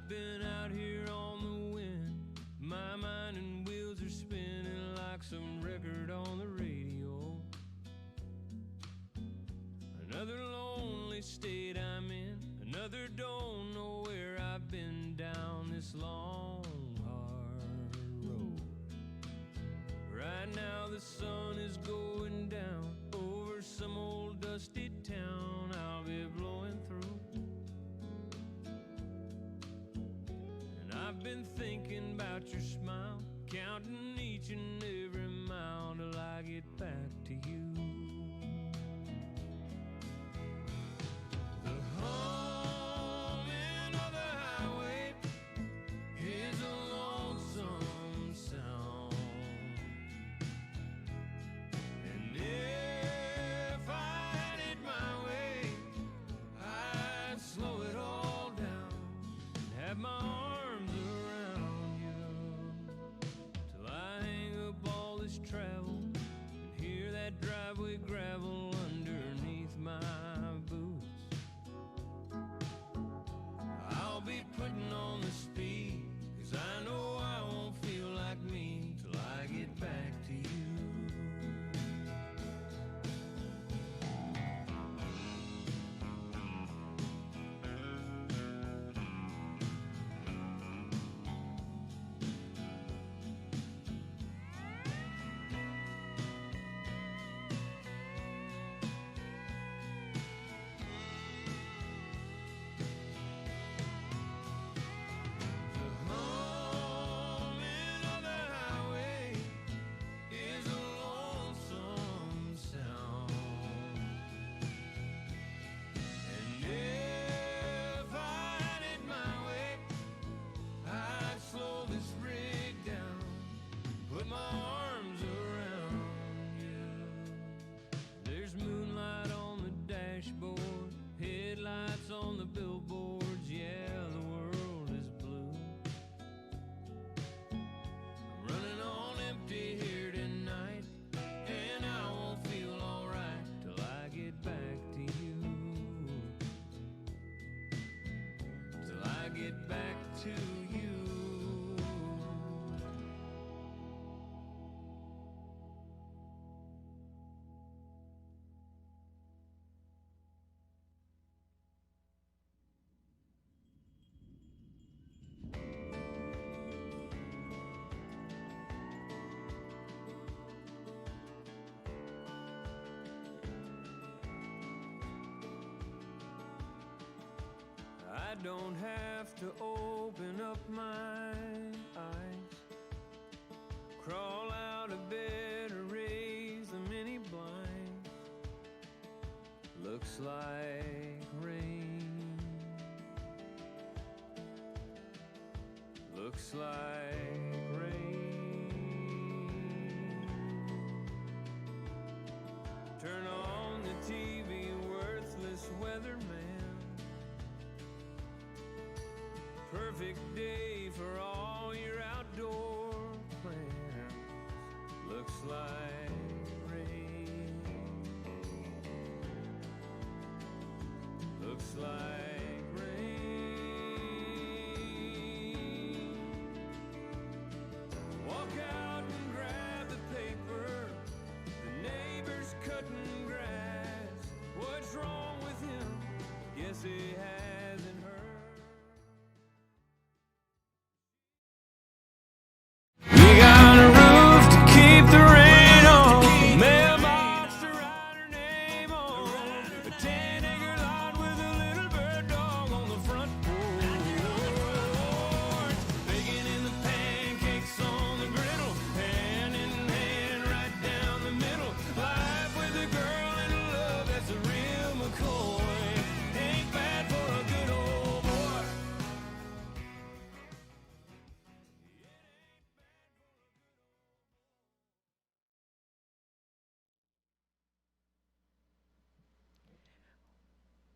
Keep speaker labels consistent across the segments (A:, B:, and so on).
A: I've been out here on the wind. My mind and wheels are spinning like some record on the radio. Another lonely state I'm in. Another don't know where I've been down this long, hard road. Right now the sun is going down over some old dusty town I'll be blowing through. And I've been thinking about your smile, counting each and every mile till I get back to you. The humming of the highway is a lonesome sound. And if I had it my way, I'd slow it all down and have my arms around you till I hang up all this travel and hear that driveway gravel underneath my boots. I'll be putting on the speed, 'cause I know I won't feel like me till I get back to you. The humming of the highway is a lonesome sound. And if I had it my way, I'd slow this rig down, put my arms around you. There's moonlight on the dashboard, headlights on the billboards, yeah, the world is blue. I'm running on empty here tonight, and I won't feel alright till I get back to you. Till I get back to you. I don't have to open up my eyes, crawl out of bed or raise the mini blinds. Looks like rain. Looks like rain. Turn on the TV, worthless weatherman. Perfect day for all your outdoor plans. Looks like rain. Looks like rain. Walk out and grab the paper. The neighbor's cutting grass. What's wrong with him? Guess he hasn't heard. We got a roof to keep the rain on, mailbox to write her name on, a 10-acre lot with a little bird dog on the front porch, bacon in the pancakes on the griddle, hand in hand right down the middle, life with a girl and a love that's a real McCoy, ain't bad for a good old boy.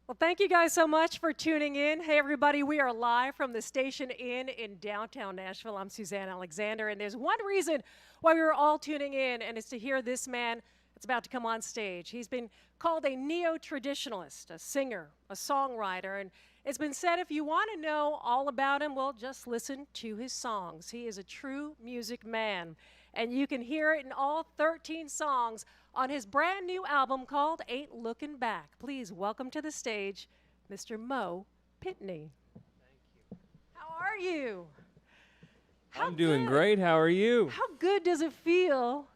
B: Well, thank you guys so much for tuning in. Hey, everybody, we are live from the Station Inn in downtown Nashville. I'm Suzanne Alexander, and there's one reason why we were all tuning in, and it's to hear this man that's about to come on stage. He's been called a neo-traditionalist, a singer, a songwriter, and it's been said if you want to know all about him, well, just listen to his songs. He is a true music man, and you can hear it in all 13 songs on his brand new album called Ain't Lookin' Back. Please welcome to the stage, Mr. Mo Pitney.
C: Thank you.
B: How are you?
C: I'm doing great. How are you?
B: How good does it feel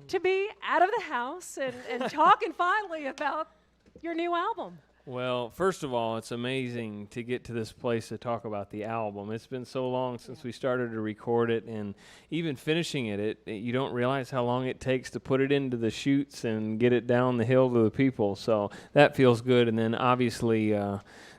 B: to be out of the house and talking finally about your new album?
C: Well, first of all, it's amazing to get to this place to talk about the album. It's been so long since we started to record it, and even finishing it, you don't realize how long it takes to put it into the chutes and get it down the hill to the people. So that feels good. And then obviously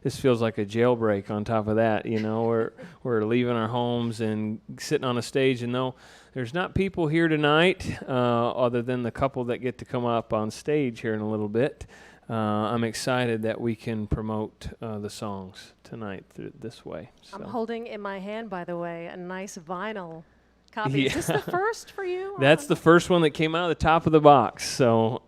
C: this feels like a jailbreak on top of that. You know, we're leaving our homes and sitting on a stage, and though there's not people here tonight other than the couple that get to come up on stage here in a little bit, I'm excited that we can promote the songs tonight this way. So.
B: I'm holding in my hand, by the way, a nice vinyl copy. Yeah. Is this the first for you?
C: That's the first one that came out of the top of the box. So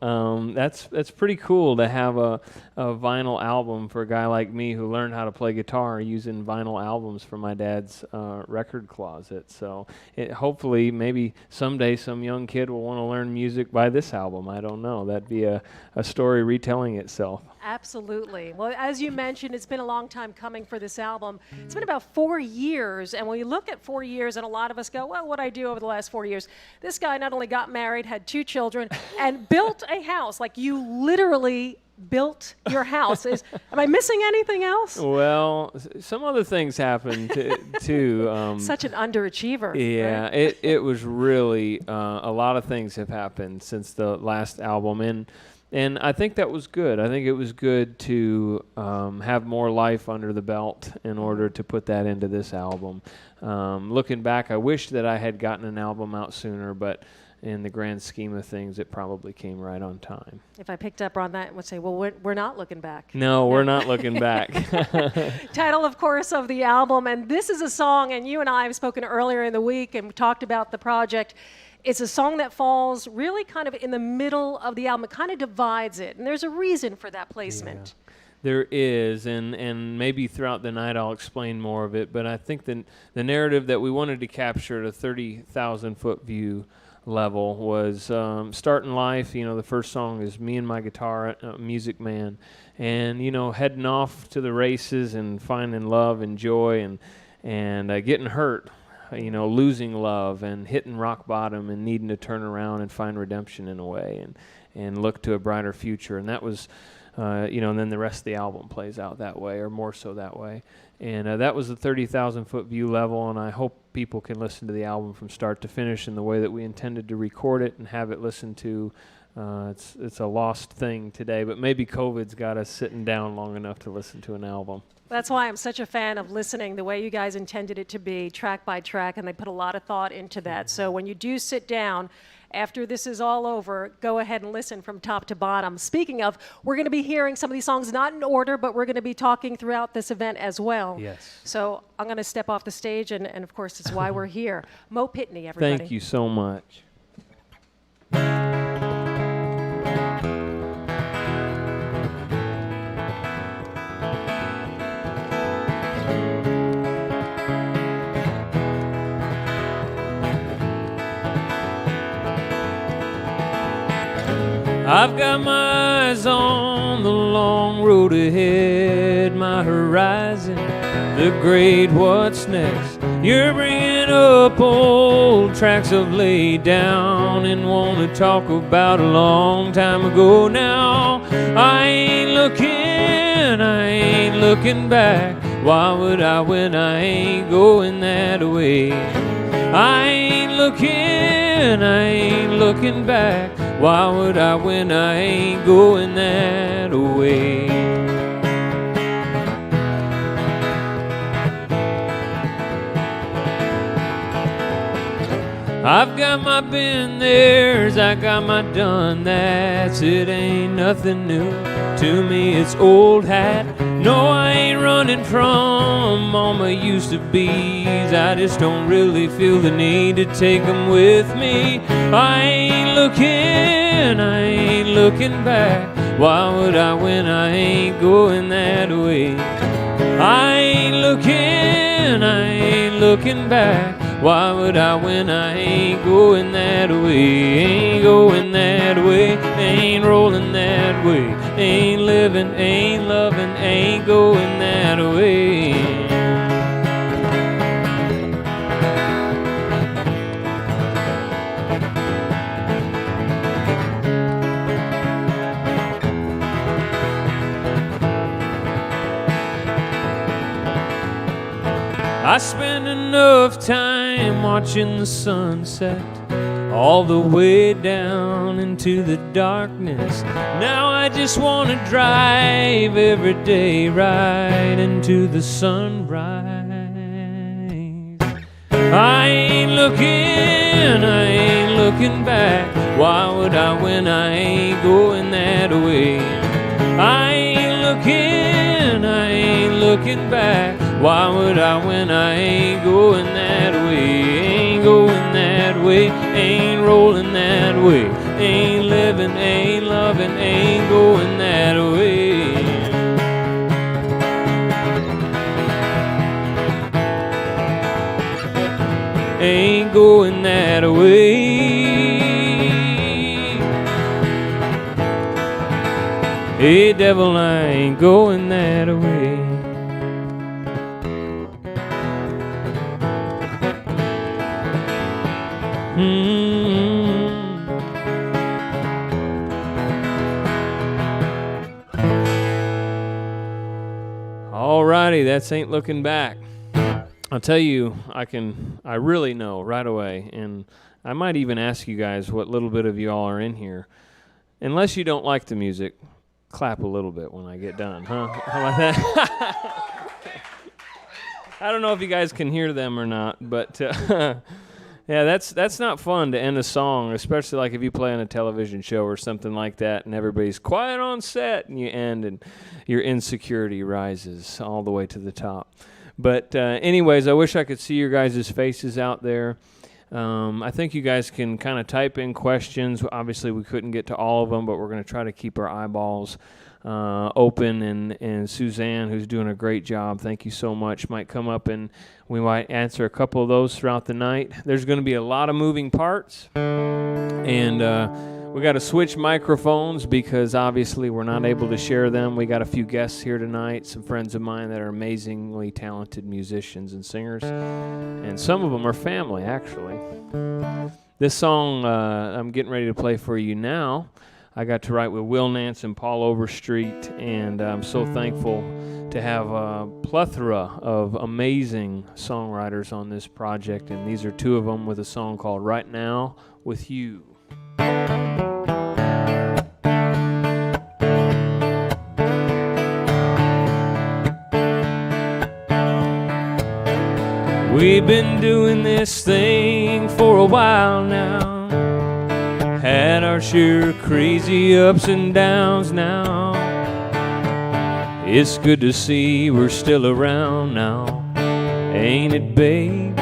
C: that's pretty cool to have a vinyl album for a guy like me who learned how to play guitar using vinyl albums from my dad's record closet. So hopefully maybe someday some young kid will want to learn music by this album. I don't know. That'd be a story retelling itself.
B: Absolutely. Well, as you mentioned, it's been a long time coming for this album. It's been about 4 years, and when we look at 4 years, and a lot of us go, well, what I do over the last 4 years? This guy not only got married, had 2 children, and built a house. Like, you literally built your house. Am I missing anything else?
C: Well, some other things happened too.
B: Such an underachiever.
C: Yeah,
B: right?
C: it was really a lot of things have happened since the last album, and I think that was good. I think it was good to have more life under the belt in order to put that into this album. Looking back, I wish that I had gotten an album out sooner, but in the grand scheme of things, it probably came right on time.
B: If I picked up on that and would say, well, we're not looking back.
C: No, we're not looking back.
B: Title, of course, of the album, and this is a song, and you and I have spoken earlier in the week and talked about the project. It's a song that falls really kind of in the middle of the album. It kind of divides it, and there's a reason for that placement.
C: Yeah. There is, and maybe throughout the night I'll explain more of it, but I think the narrative that we wanted to capture at a 30,000-foot view level was starting life. You know, the first song is me and my guitar, Music Man, and, you know, heading off to the races and finding love and joy and getting hurt. You know, losing love and hitting rock bottom and needing to turn around and find redemption in a way and look to a brighter future. And that was, you know, and then the rest of the album plays out that way, or more so that way. And that was the 30,000-foot view level, and I hope people can listen to the album from start to finish in the way that we intended to record it and have it listened to. It's a lost thing today, but maybe COVID's got us sitting down long enough to listen to an album.
B: That's why I'm such a fan of listening the way you guys intended it to be, track by track, and they put a lot of thought into that. So when you do sit down, after this is all over, go ahead and listen from top to bottom. Speaking of, we're going to be hearing some of these songs not in order, but we're going to be talking throughout this event as well.
C: Yes.
B: So I'm going to step off the stage, and of course, it's why we're here. Mo Pitney, everybody.
C: Thank you so much. I've got my eyes on the long road ahead, my horizon, the great what's next. You're bringing up old tracks I've laid down and want to talk about a long time ago now. I ain't looking back. Why would I when I ain't going that way? I ain't looking back. Why would I when I ain't going that way? I've got my been there's, I got my done that's. It ain't nothing new to me, it's old hat. No, I ain't running from all my used to be's. I just don't really feel the need to take them with me. I ain't looking back. Why would I when I ain't going that way? I ain't looking back. Why would I when I ain't going that way? Ain't going that way, ain't rolling that way, ain't living, ain't loving, ain't going that way. I spend enough time watching the sunset all the way down into the darkness. Now I just want to drive every day right into the sunrise. I ain't looking back. Why would I when I ain't going that way? I ain't looking back. Why would I when I ain't going that way? Ain't going that way, ain't rolling that way, ain't living, ain't loving, ain't going that way. Ain't going that way. Hey devil, I ain't going that way. Alrighty, that's Ain't Looking Back. I'll tell you, I really know right away, and I might even ask you guys what little bit of you all are in here. Unless you don't like the music, clap a little bit when I get done, huh? How about that? I don't know if you guys can hear them or not, but yeah, that's not fun to end a song, especially like if you play on a television show or something like that and everybody's quiet on set and you end and your insecurity rises all the way to the top. But anyways, I wish I could see your guys' faces out there. I think you guys can kind of type in questions. Obviously, we couldn't get to all of them, but we're going to try to keep our eyeballs open. And Suzanne, who's doing a great job, thank you so much, might come up and we might answer a couple of those throughout the night. There's going to be a lot of moving parts. And we got to switch microphones because obviously we're not able to share them. We got a few guests here tonight, some friends of mine that are amazingly talented musicians and singers. And some of them are family, actually. This song I'm getting ready to play for you now, I got to write with Will Nance and Paul Overstreet, and I'm so thankful to have a plethora of amazing songwriters on this project, and these are two of them with a song called Right Now With You. We've been doing this thing for a while now. Had our share of crazy ups and downs now. It's good to see we're still around now. Ain't it, babe?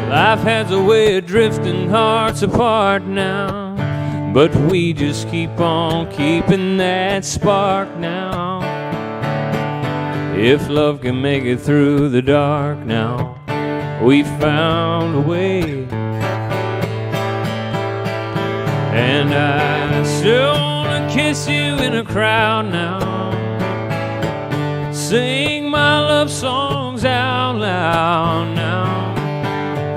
C: Life has a way of drifting hearts apart now, but we just keep on keeping that spark now. If love can make it through the dark now, we found a way. And I still wanna kiss you in a crowd now, sing my love songs out loud now.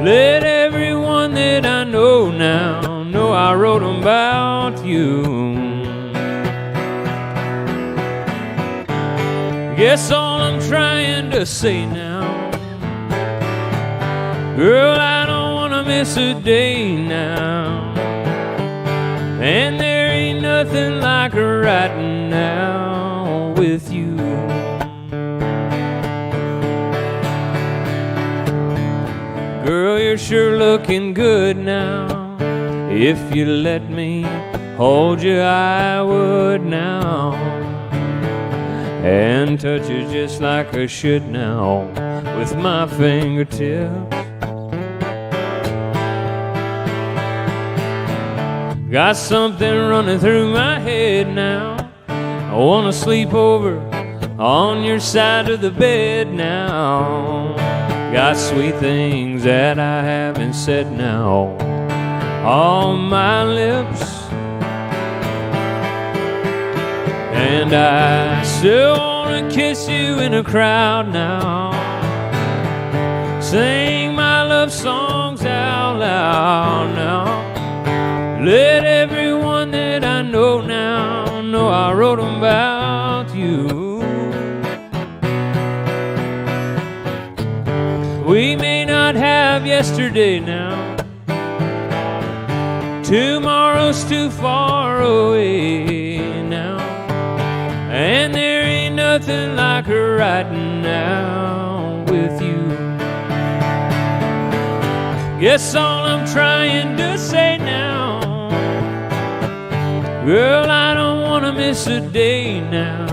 C: Let everyone that I know now know I wrote about you. Guess all I'm trying to say now, girl, I don't wanna miss a day now. And there ain't nothing like right now with you. Girl, you're sure looking good now. If you let me hold you, I would now, and touch you just like I should now with my fingertips. Got something running through my head now. I wanna sleep over on your side of the bed now. Got sweet things that I haven't said now on my lips, and I still wanna kiss you in a crowd now. Sing my love songs out loud now. Let everyone that I know now know I wrote about you. We may not have yesterday now. Tomorrow's too far away now. And there ain't nothing like her right now with you. Guess all I'm trying to say now, girl, I don't wanna miss a day now.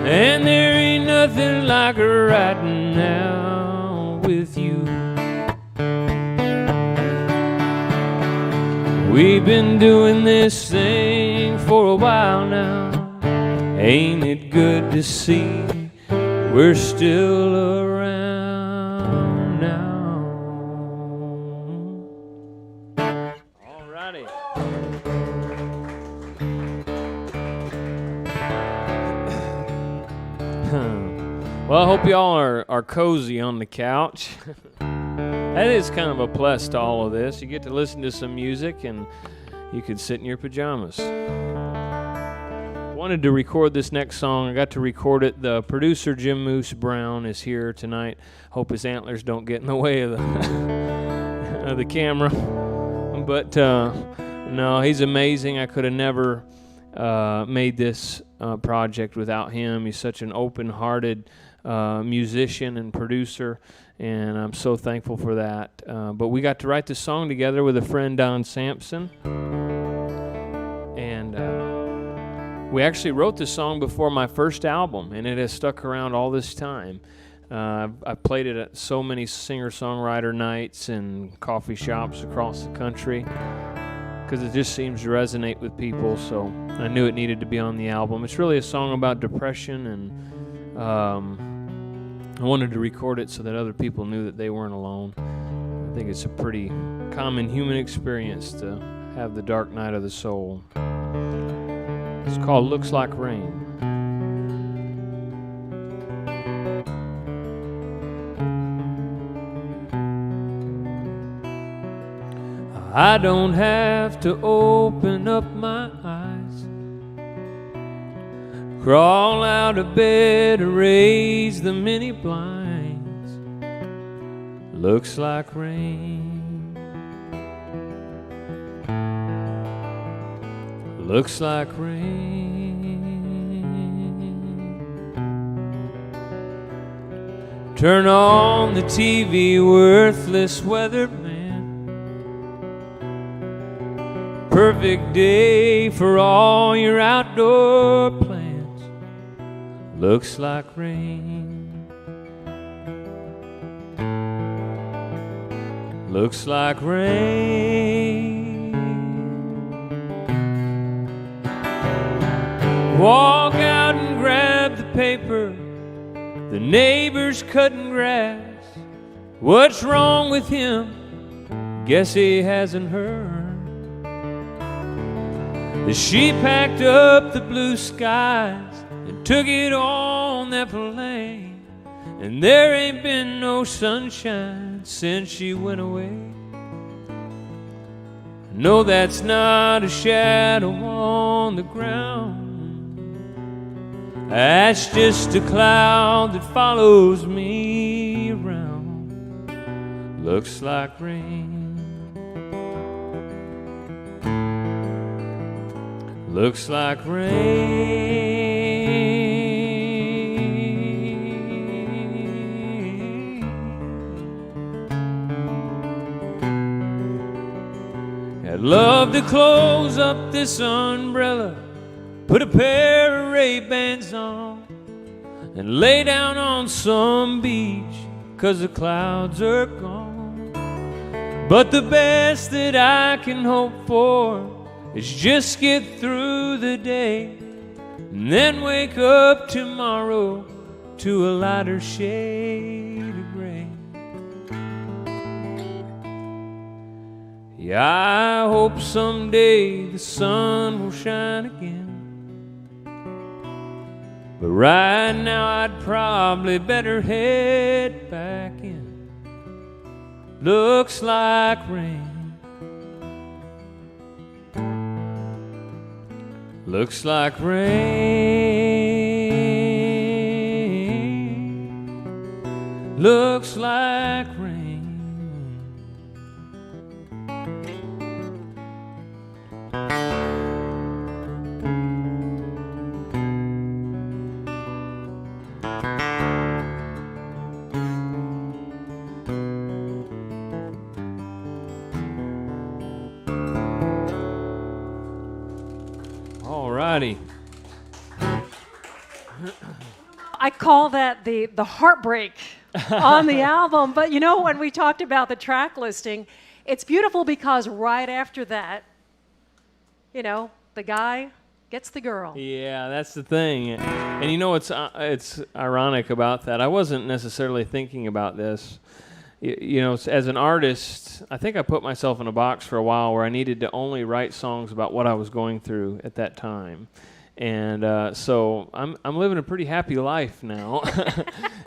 C: And there ain't nothing like her right now with you. We've been doing this thing for a while now. Ain't it good to see we're still around now? Alrighty. Well, I hope y'all are cozy on the couch. That is kind of a plus to all of this. You get to listen to some music and you can sit in your pajamas. Wanted to record this next song. I got to record it. The producer, Jim Moose Brown, is here tonight. Hope his antlers don't get in the way of the, of the camera. But no, he's amazing. I could have never made this project without him. He's such an open-hearted musician and producer, and I'm so thankful for that. But we got to write this song together with a friend, Don Sampson. And we actually wrote this song before my first album, and it has stuck around all this time. I've played it at so many singer-songwriter nights and coffee shops across the country because it just seems to resonate with people, so I knew it needed to be on the album. It's really a song about depression, and I wanted to record it so that other people knew that they weren't alone. I think it's a pretty common human experience to have the dark night of the soul. It's called Looks Like Rain. I don't have to open up my eyes, crawl out of bed or raise the many blinds. Looks like rain. Looks like rain. Turn on the TV, worthless weatherman. Perfect day for all your outdoor plans. Looks like rain. Looks like rain. Walk out and grab the paper. The neighbor's cutting grass. What's wrong with him? Guess he hasn't heard. She packed up the blue skies and took it on that plane, and there ain't been no sunshine since she went away. No, that's not a shadow on the ground. That's just a cloud that follows me around. Looks like rain. Looks like rain. I'd love to close up this umbrella, put a pair of Ray-Bans on, and lay down on some beach, 'cause the clouds are gone. But the best that I can hope for is just get through the day and then wake up tomorrow to a lighter shade of gray. Yeah, I hope someday the sun will shine again. But right now I'd probably better head back in. Looks like rain. Looks like rain. Looks like rain. Alrighty.
B: I call that the heartbreak on the album. But you know, when we talked about the track listing, it's beautiful because right after that, you know, the guy gets the girl.
C: Yeah, that's the thing. And you know what's it's ironic about that? I wasn't necessarily thinking about this. You know, as an artist, I think I put myself in a box for a while where I needed to only write songs about what I was going through at that time. And so I'm living a pretty happy life now.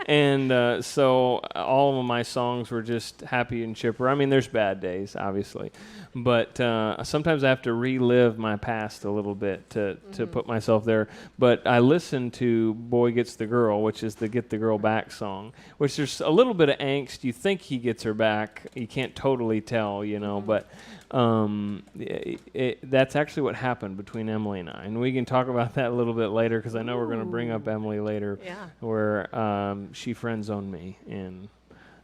C: And so all of my songs were just happy and chipper. I mean, there's bad days, obviously. But sometimes I have to relive my past a little bit to put myself there. But I listened to Boy Gets the Girl, which is the Get the Girl Back song, which there's a little bit of angst. You think he gets her back. You can't totally tell, you know, but that's actually what happened between Emily and I. And we can talk about that a little bit later because I know we're going to bring up Emily later, where she friend-zoned me, and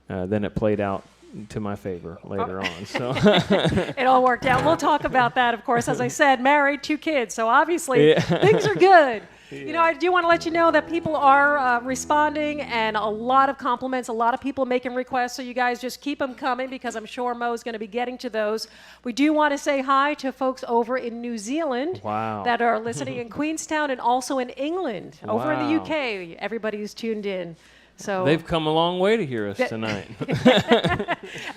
C: then it played out to my favor later on. So
B: it all worked out. We'll talk about that, of course. As I said, married, 2 kids, so obviously things are good. You know, I do want to let you know that people are responding, and a lot of compliments, a lot of people making requests, so you guys just keep them coming because I'm sure Mo's going to be getting to those. We do want to say hi to folks over in New Zealand that are listening in Queenstown and also in England. Over in the UK, everybody's tuned in. So
C: they've come a long way to hear us tonight.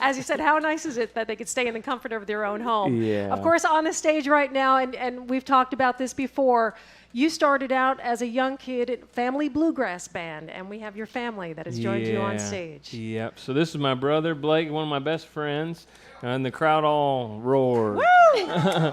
B: As you said, how nice is it that they could stay in the comfort of their own home?
C: Yeah.
B: Of course, on the stage right now, and we've talked about this before, you started out as a young kid at Family Bluegrass Band, and we have your family that has joined you on stage.
C: Yep. So this is my brother, Blake, one of my best friends, and the crowd all roared.
B: Woo!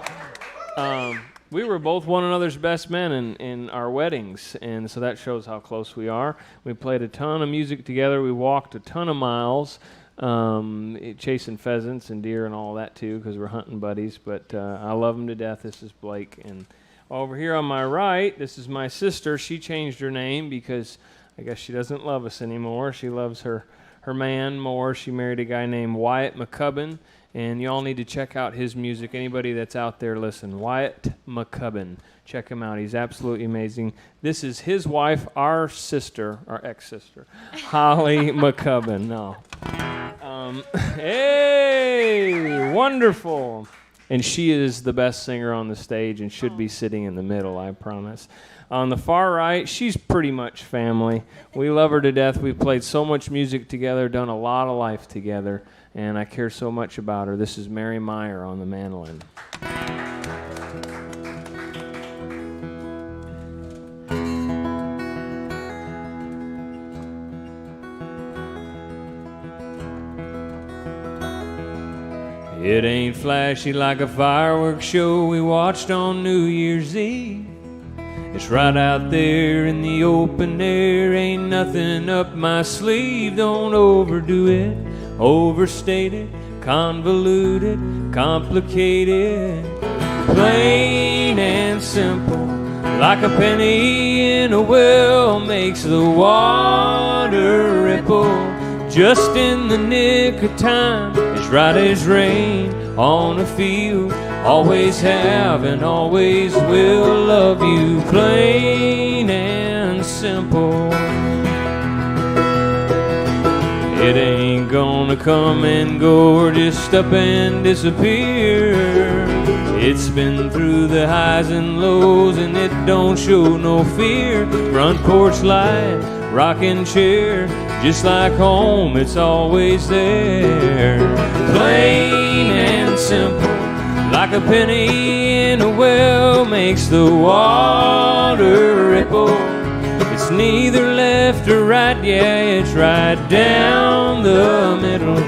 C: We were both one another's best men in our weddings, and so that shows how close we are. We played a ton of music together. We walked a ton of miles, chasing pheasants and deer and all that too, because we're hunting buddies. But I love him to death. This is Blake. And over here on my right, this is my sister. She changed her name because I guess she doesn't love us anymore. She loves her man more. She married a guy named Wyatt McCubbin. And y'all need to check out his music. Anybody that's out there, listen. Wyatt McCubbin. Check him out. He's absolutely amazing. This is his wife, our sister, our ex-sister, Holly McCubbin. No. Hey, wonderful. And she is the best singer on the stage and should be sitting in the middle, I promise. On the far right, she's pretty much family. We love her to death. We've played so much music together, done a lot of life together. And I care so much about her. This is Mary Meyer on the mandolin. It ain't flashy like a fireworks show we watched on New Year's Eve. It's right out there in the open air, ain't nothing up my sleeve. Don't overdo it, overstate it, convoluted, complicated. Plain and simple, like a penny in a well, makes the water ripple. Just in the nick of time, as right as rain on a field. Always have and always will love you, plain and simple. It ain't gonna wanna come and go or just up and disappear. It's been through the highs and lows and it don't show no fear. Front porch light, rocking chair, just like home, it's always there. Plain and simple, like a penny in a well, makes the water ripple. It's neither left or right, yeah, it's right down the middle.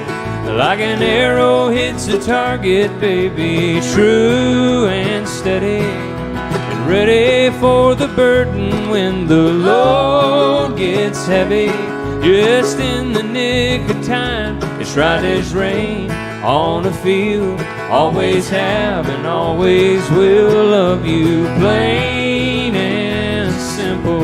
C: Like an arrow hits a target, baby, true and steady, and ready for the burden when the load gets heavy. Just in the nick of time, it's right as rain on a field. Always have and always will love you, plain and simple.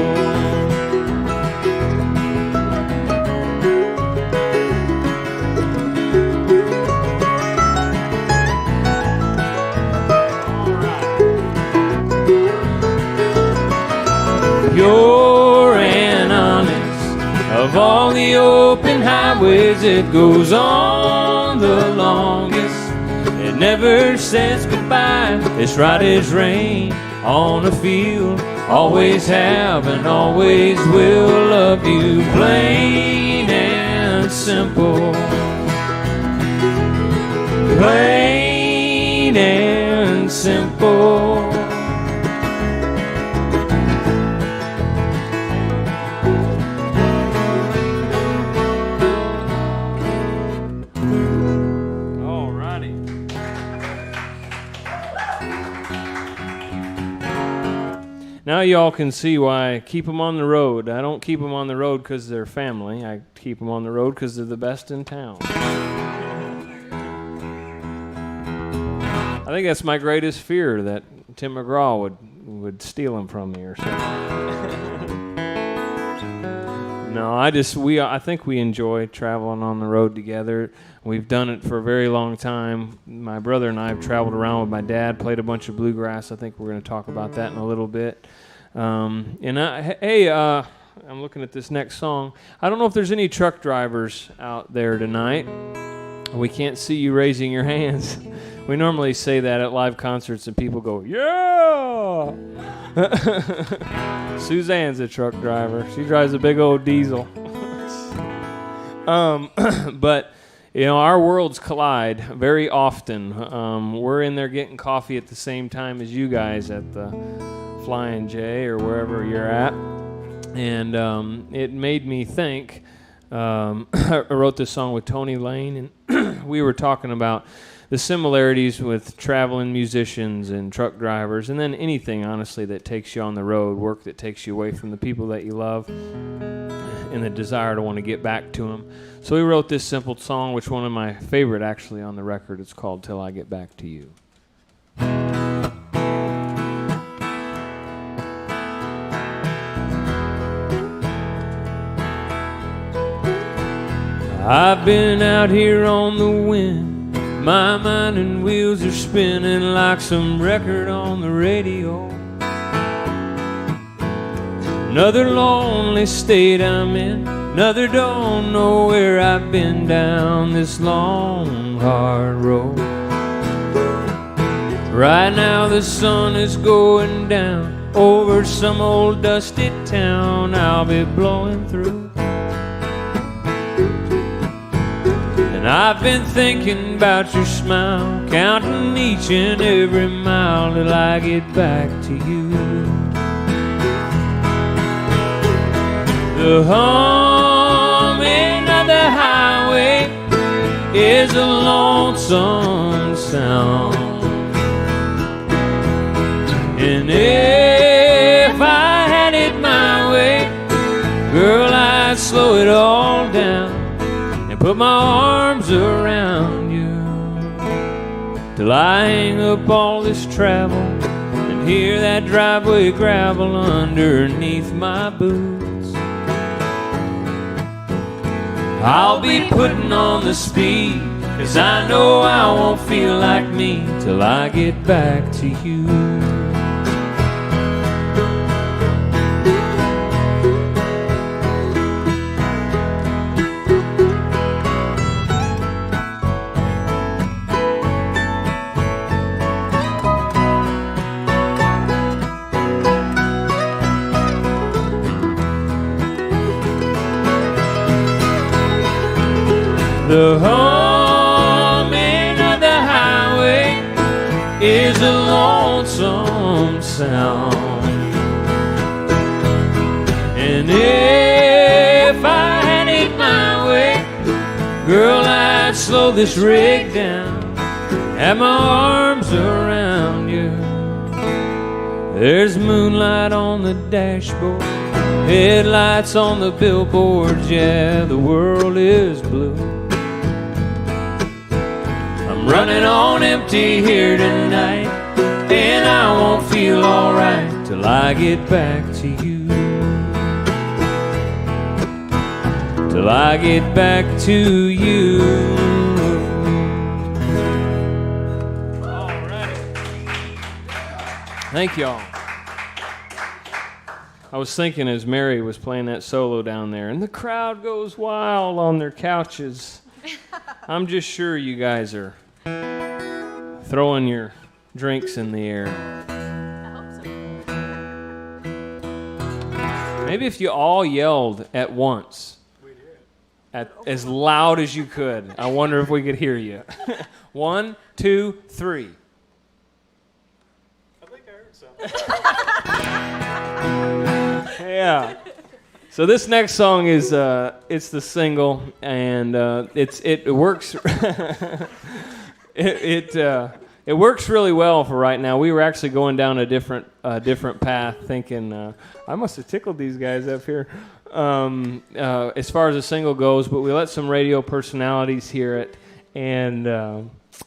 C: Pure and honest, of all the open highways, it goes on the longest. It never says goodbye, it's right as rain on a field. Always have and always will love you, plain and simple. Plain and simple. Now y'all can see why I keep them on the road. I don't keep them on the road because they're family. I keep them on the road because they're the best in town. I think that's my greatest fear, that Tim McGraw would steal them from me or something. No, I think we enjoy traveling on the road together. We've done it for a very long time. My brother and I have traveled around with my dad, played a bunch of bluegrass. I think we're going to talk about that in a little bit. I'm looking at this next song. I don't know if there's any truck drivers out there tonight. We can't see you raising your hands. We normally say that at live concerts and people go, yeah! Suzanne's a truck driver. She drives a big old diesel. But, you know, our worlds collide very often. We're in there getting coffee at the same time as you guys at the Flying J or wherever you're at. And it made me think. I wrote this song with Tony Lane, and we were talking about the similarities with traveling musicians and truck drivers, and then anything, honestly, that takes you on the road, work that takes you away from the people that you love, and the desire to want to get back to them. So we wrote this simple song, which one of my favorite, actually, on the record. It's called Till I Get Back to You. I've been out here on the wind. My mind and wheels are spinning like some record on the radio. Another lonely state I'm in. Another don't know where I've been down this long, hard road. Right now the sun is going down over some old dusty town I'll be blowing through. And I've been thinking about your smile, counting each and every mile till I get back to you. The humming of the highway is a lonesome sound. And if I had it my way, girl, I'd slow it all down and put my arms around you till I hang up all this travel and hear that driveway gravel underneath my boots. I'll be putting on the speed, 'cause I know I won't feel like me till I get back to you. The humming of the highway is a lonesome sound. And if I had it my way, girl, I'd slow this rig down, have my arms around you. There's moonlight on the dashboard, headlights on the billboards, yeah, the world is blue. I'm running on empty here tonight, and I won't feel alright till I get back to you. Till I get back to you. All right. Thank y'all. I was thinking as Mary was playing that solo down there, and the crowd goes wild on their couches. I'm just sure you guys are throwing your drinks in the air.
B: I hope so.
C: Maybe if you all yelled at once, as loud as you could. I wonder if we could hear you. 1, 2, 3.
D: I think I heard something.
C: Yeah. So this next song is it's the single, and it works. It works really well for right now. We were actually going down a different path, thinking I must have tickled these guys up here. As far as the single goes, but we let some radio personalities hear it, and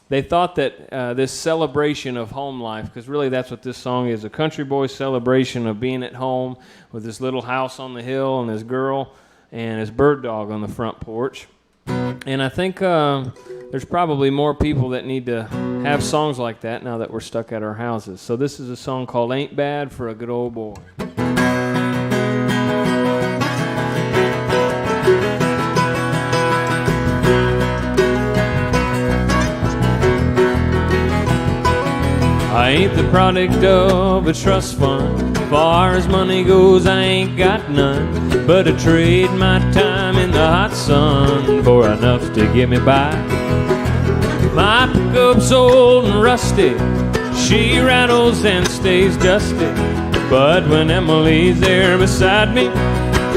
C: they thought that this celebration of home life, because really that's what this song is, a country boy's celebration of being at home with this little house on the hill and his girl and his bird dog on the front porch. And I think there's probably more people that need to have songs like that now that we're stuck at our houses. So this is a song called Ain't Bad for a Good Old Boy. I ain't the product of a trust fund. Far as money goes, I ain't got none, but I trade my time in the hot sun for enough to get me by. My pickup's old and rusty, she rattles and stays dusty, but when Emily's there beside me,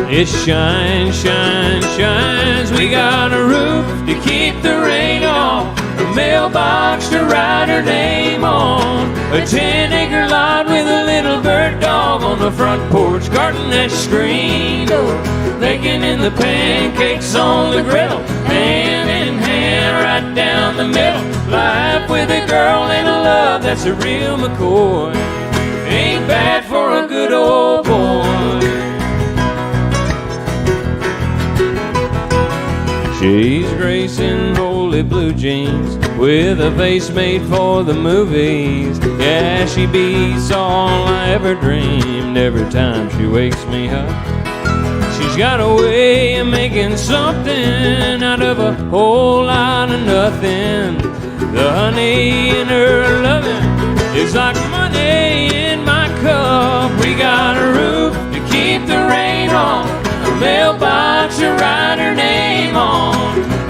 C: it shines, shines, shines. We got a roof to keep the rain off, a mailbox to write her name on, a 10-acre lot with a little bird dog on the front porch, guarding that screen door, baking in the pancakes on the griddle, hand in hand right down the middle. Life with a girl and a love that's a real McCoy. Ain't bad for a good old boy. She's gracing holy blue jeans with a face made for the movies. Yeah, she beats all I ever dreamed every time she wakes me up. She's got a way of making something out of a whole lot of nothing. The honey in her loving is like money in my cup. We got a roof to keep the rain on, a mailbox to write her name on,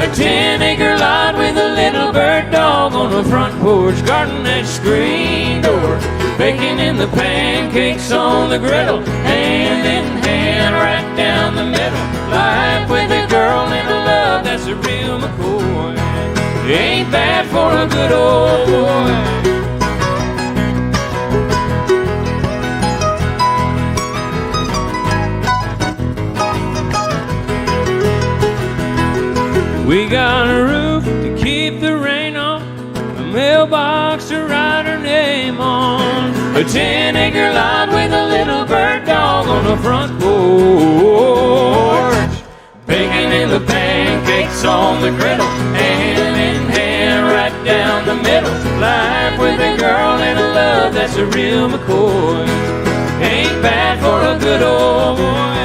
C: a 10-acre lot with a little bird dog on the front porch, guarding that screen door, baking in the pancakes on the griddle, hand in hand right down the middle. Life with a girl and a love that's a real McCoy. Ain't bad for a good old boy. We got a roof to keep the rain on, a mailbox to write her name on, a 10-acre lot with a little bird dog on the front porch, baking in the pancakes on the griddle, hand in hand right down the middle. Life with a girl and a love that's a real McCoy. Ain't bad for a good old boy.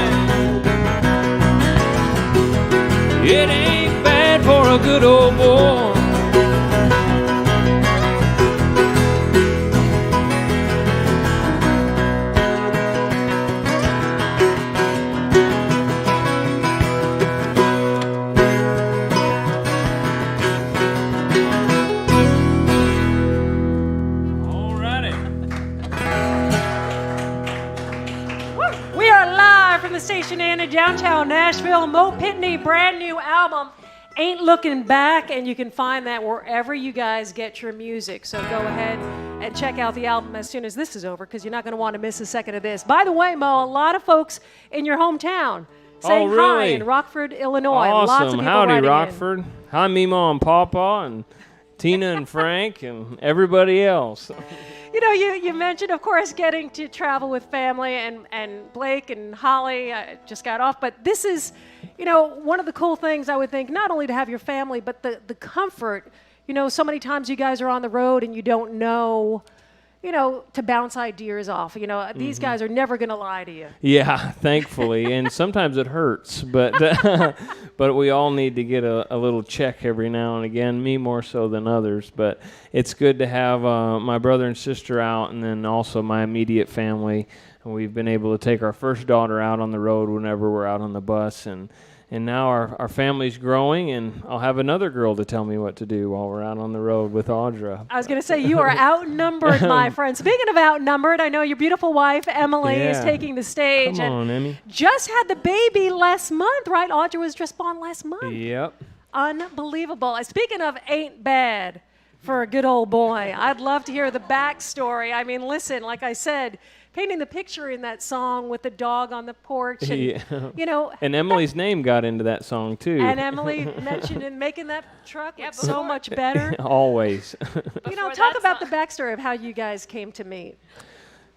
C: It ain't bad for a good old boy.
B: the station and in downtown Nashville. Mo Pitney, brand new album, Ain't Looking Back, and you can find that wherever you guys get your music. So go ahead and check out the album as soon as this is over, because you're not going to want to miss a second of this. By the way, Mo, a lot of folks in your hometown saying hi in Rockford, Illinois.
C: Awesome.
B: Lots of people
C: Howdy,
B: writing
C: Rockford. Hi, Mimo and Pawpaw and Tina and Frank and everybody else.
B: You know, you mentioned, of course, getting to travel with family, and Blake and Holly just got off. But this is, you know, one of the cool things I would think, not only to have your family, but the comfort. You know, so many times you guys are on the road and you don't know, you know, to bounce ideas off. You know, these guys are never going to lie to you.
C: Yeah, thankfully. And sometimes it hurts, but but we all need to get a little check every now and again, me more so than others. But it's good to have my brother and sister out, and then also my immediate family. And we've been able to take our first daughter out on the road whenever we're out on the bus. And now our family's growing, and I'll have another girl to tell me what to do while we're out on the road with Audra.
B: I was going to say, you are outnumbered, my friend. Speaking of outnumbered, I know your beautiful wife, Emily, is taking the stage.
C: Come on, Emmy.
B: Just had the baby last month, right? Audra was just born last month.
C: Yep.
B: Unbelievable. Speaking of ain't bad for a good old boy, I'd love to hear the backstory. I mean, listen, like I said, painting the picture in that song with the dog on the porch. And, you know.
C: And Emily's name got into that song, too.
B: And Emily mentioned in making that truck look so much better.
C: Always.
B: You know, talk about the backstory of how you guys came to meet.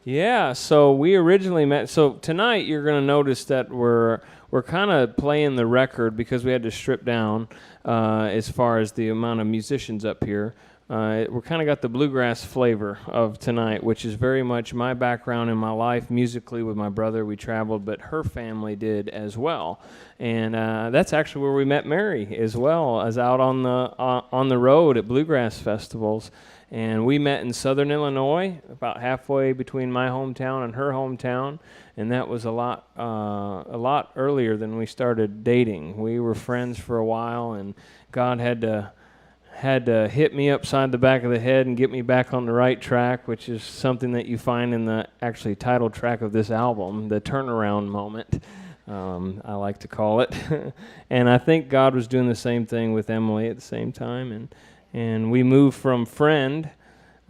C: Yeah, so we originally met. So tonight you're going to notice that we're kind of playing the record because we had to strip down as far as the amount of musicians up here. We're kind of got the bluegrass flavor of tonight, which is very much my background in my life musically with my brother. We traveled, but her family did as well. And that's actually where we met Mary as well, as out on the road at bluegrass festivals. And we met in southern Illinois, about halfway between my hometown and her hometown. And that was a lot earlier than we started dating. We were friends for a while, and God had to hit me upside the back of the head and get me back on the right track, which is something that you find in the actually title track of this album, the turnaround moment, I like to call it. And I think God was doing the same thing with Emily at the same time. And we moved from friend,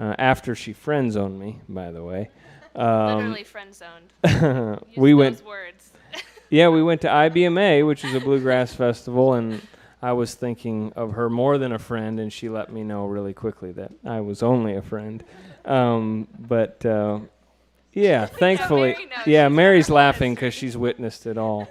C: after she friend zoned me, by the way.
E: Literally friend zoned.
C: We went.
E: Those words.
C: Yeah, we went to IBMA, which is a bluegrass festival, and I was thinking of her more than a friend, and she let me know really quickly that I was only a friend. Yeah, thankfully. Mary's laughing because she's witnessed it all.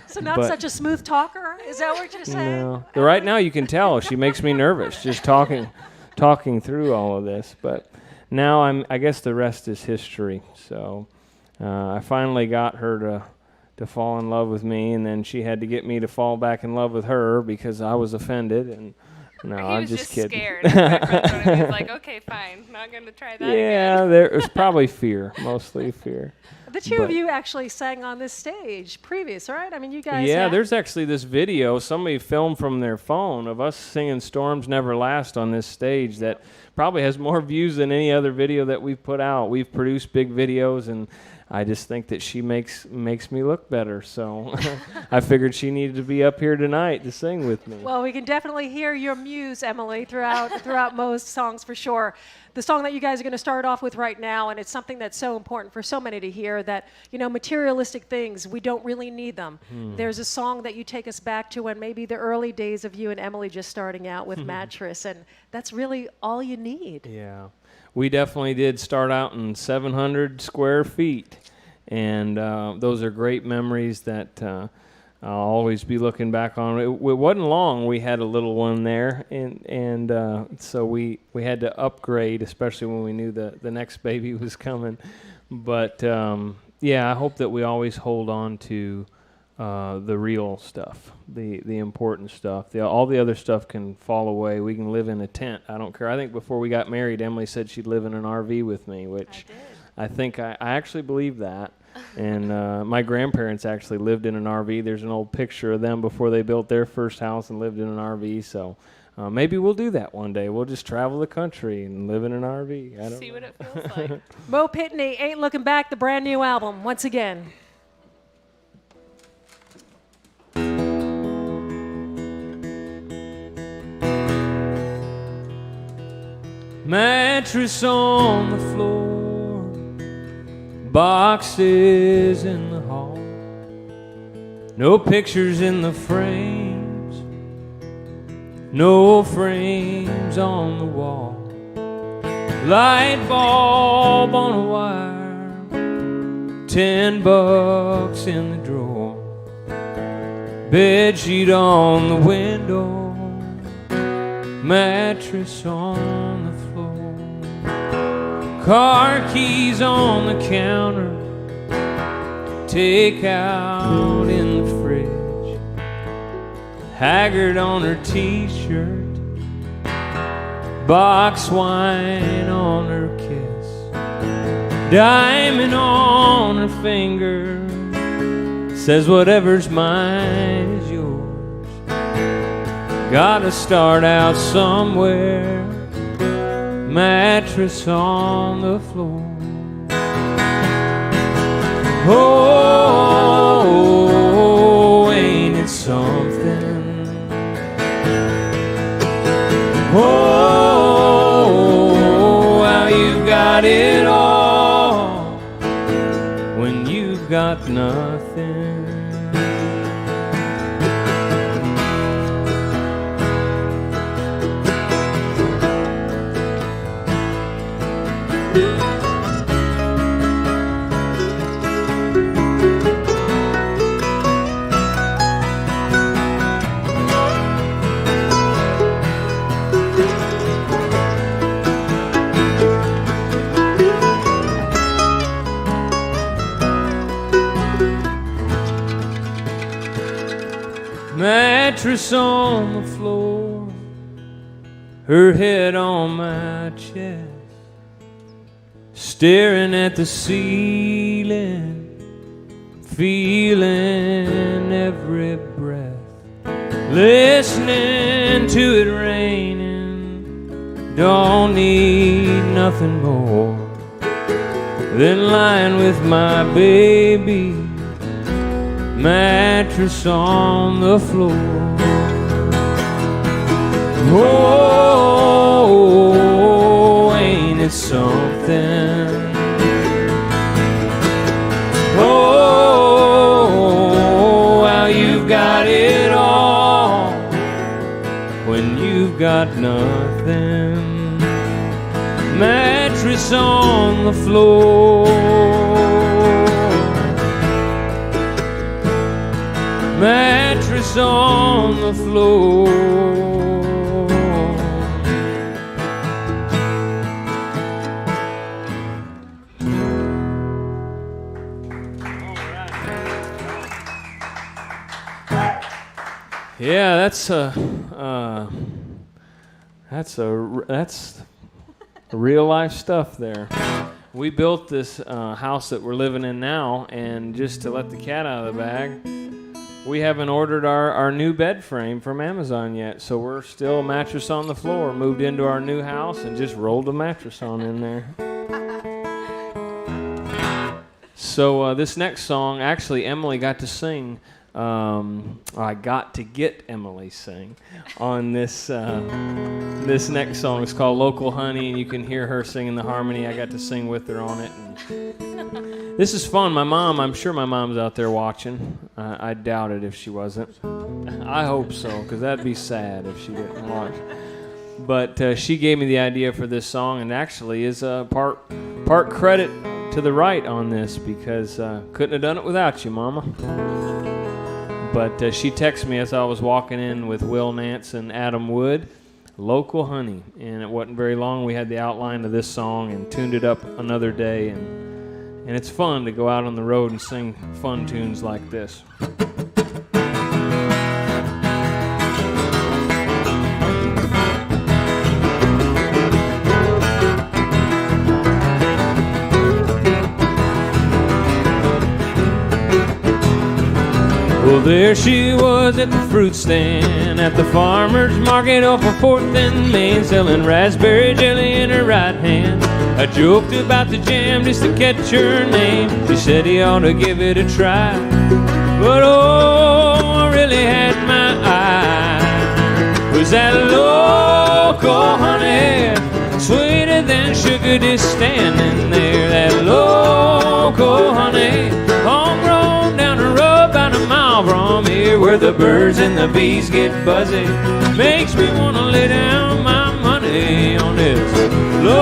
B: So not such a smooth talker? Is that what you're saying?
C: No. Right now you can tell she makes me nervous just talking through all of this. But now I guess the rest is history. So I finally got her to fall in love with me, and then she had to get me to fall back in love with her because I was offended. And no, I'm just kidding.
E: He was just scared. He was like, okay, fine, not going to try that again.
C: Yeah, there was probably fear, mostly fear.
B: The two of you actually sang on this stage previous, right? I mean, you guys.
C: Yeah, there's actually this video somebody filmed from their phone of us singing "Storms Never Last" on this stage that probably has more views than any other video that we've put out. We've produced big videos, and I just think that she makes me look better. So I figured she needed to be up here tonight to sing with me.
B: Well, we can definitely hear your muse, Emily, throughout most songs for sure. The song that you guys are going to start off with right now, and it's something that's so important for so many to hear, that, you know, materialistic things, we don't really need them. There's a song that you take us back to when maybe the early days of you and Emily just starting out with Mattress, and that's really all you need.
C: Yeah. We definitely did start out in 700 square feet, and those are great memories that I'll always be looking back on. It wasn't long. We had a little one there, and so we had to upgrade, especially when we knew the next baby was coming. But I hope that we always hold on to the real stuff, the important stuff. All the other stuff can fall away. We can live in a tent. I don't care. I think before we got married, Emily said she'd live in an RV with me, which I think I actually believe that. And my grandparents actually lived in an RV. There's an old picture of them before they built their first house and lived in an RV. So maybe we'll do that one day. We'll just travel the country and live in an RV. I don't
E: See
C: know.
E: what it feels like.
B: Mo Pitney, Ain't Looking Back, the brand new album, once again.
C: Mattress on the floor, boxes in the hall, no pictures in the frames, no frames on the wall, light bulb on a wire, $10 in the drawer, bed sheet on the window, mattress on the floor, car keys on the counter, take out in the fridge, haggard on her t-shirt, box wine on her kiss, diamond on her finger, says whatever's mine is yours. Gotta start out somewhere, mattress on the floor. Oh, ain't it something? Oh, how you've got it all when you've got nothing. Mattress on the floor, her head on my chest, staring at the ceiling, feeling every breath, listening to it raining, don't need nothing more than lying with my baby, mattress on the floor. Oh, ain't it something? Oh, how you've got it all when you've got nothing. Mattress on the floor. Mattress on the floor. Yeah, that's real life stuff there. We built this house that we're living in now, and just to let the cat out of the bag, we haven't ordered our new bed frame from Amazon yet, so we're still mattress on the floor. Moved into our new house and just rolled a mattress on in there. So this next song, actually Emily got to sing. I got to get Emily sing on this this next song. It's called Local Honey, and you can hear her singing the harmony. I got to sing with her on it. And this is fun. My mom, I'm sure my mom's out there watching. I doubt it if she wasn't. I hope so, because that'd be sad if she didn't watch. But she gave me the idea for this song, and actually is part credit to the right on this, because couldn't have done it without you, Mama. But she texted me as I was walking in with Will Nance and Adam Wood, Local Honey. And it wasn't very long. We had the outline of this song and tuned it up another day. And it's fun to go out on the road and sing fun tunes like this. Well, there she was at the fruit stand at the farmer's market off of 4th and Main, selling raspberry jelly in her right hand. I joked about the jam just to catch her name. She said he ought to give it a try, but oh, I really had my eye. Was that local honey sweeter than sugar just standing there. That local honey, homegrown down the road about a mile from here, where the birds and the bees get buzzy, makes me want to lay down my money on this local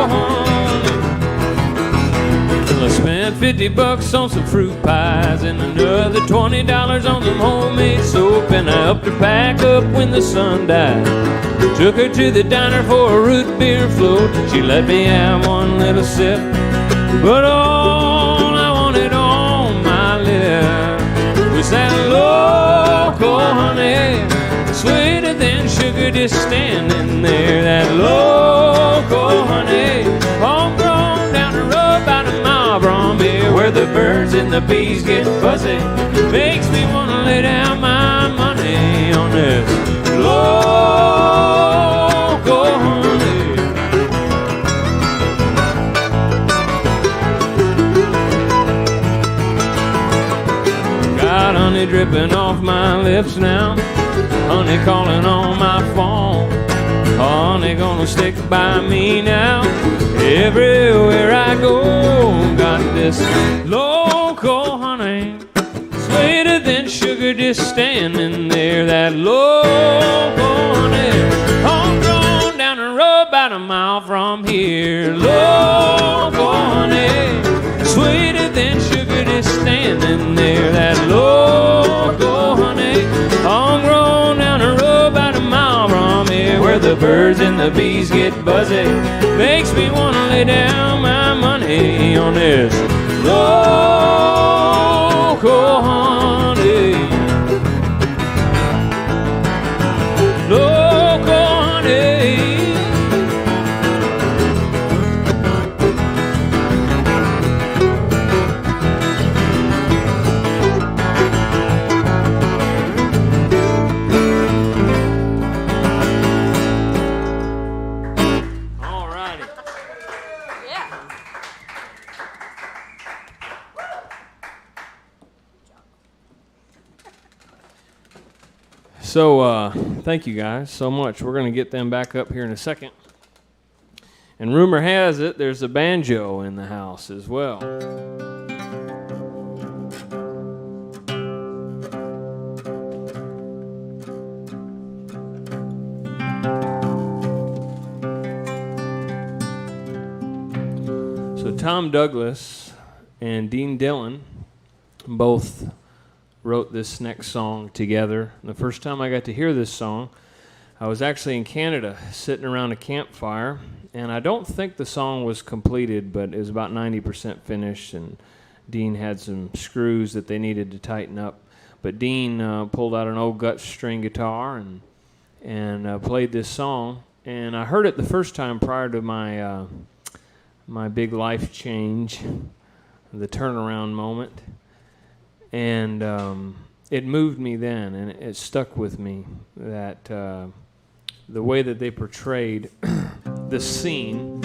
C: honey. I spent $50 on some fruit pies and another $20 on some homemade soap, and I upped her pack up when the sun died. Took her to the diner for a root beer float. She let me have one little sip, but all I wanted on my lip was that local honey, sweeter than sugar just standing there. That local honey, homegrown down the road about a mile from here, where the birds and the bees get fuzzy, makes me want to lay down my money on this local honey. Got honey dripping off my lips now, honey calling on my phone, honey gonna stick by me now everywhere I go. Got this local honey, sweeter than sugar just standing there. That local honey, homegrown down the road about a mile from here. Local honey, sweeter than sugar just standing there. That local honey, homegrown down the road about a mile from here, where the birds and the bees get buzzy, makes me want to lay down my money on this local honey. Local honey. So, thank you guys so much. We're going to get them back up here in a second. And rumor has it there's a banjo in the house as well. So Tom Douglas and Dean Dillon both wrote this next song together. And the first time I got to hear this song, I was actually in Canada sitting around a campfire, and I don't think the song was completed, but it was about 90% finished, and Dean had some screws that they needed to tighten up. But Dean pulled out an old gut string guitar and played this song, and I heard it the first time prior to my my big life change, the turnaround moment. And it moved me then, and it stuck with me, that the way that they portrayed the scene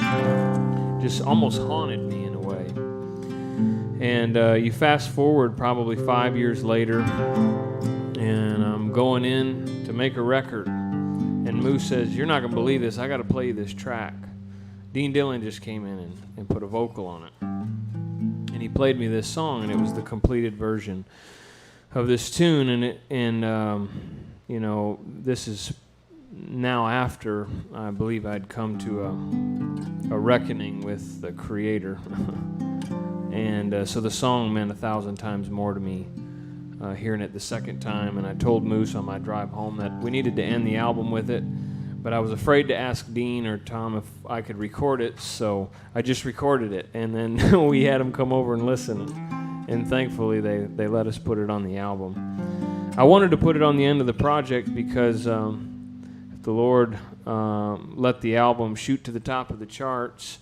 C: just almost haunted me in a way. And you fast forward probably 5 years later, and I'm going in to make a record, and Moose says, "You're not going to believe this, I got to play you this track." Dean Dillon just came in and put a vocal on it. And he played me this song, and it was the completed version of this tune. And you know, this is now after I believe I'd come to a reckoning with the Creator. And so the song meant 1,000 times more to me hearing it the second time. And I told Moose on my drive home that we needed to end the album with it, but I was afraid to ask Dean or Tom if I could record it, so I just recorded it, and then we had them come over and listen, and thankfully they let us put it on the album. I wanted to put it on the end of the project because if the Lord let the album shoot to the top of the charts,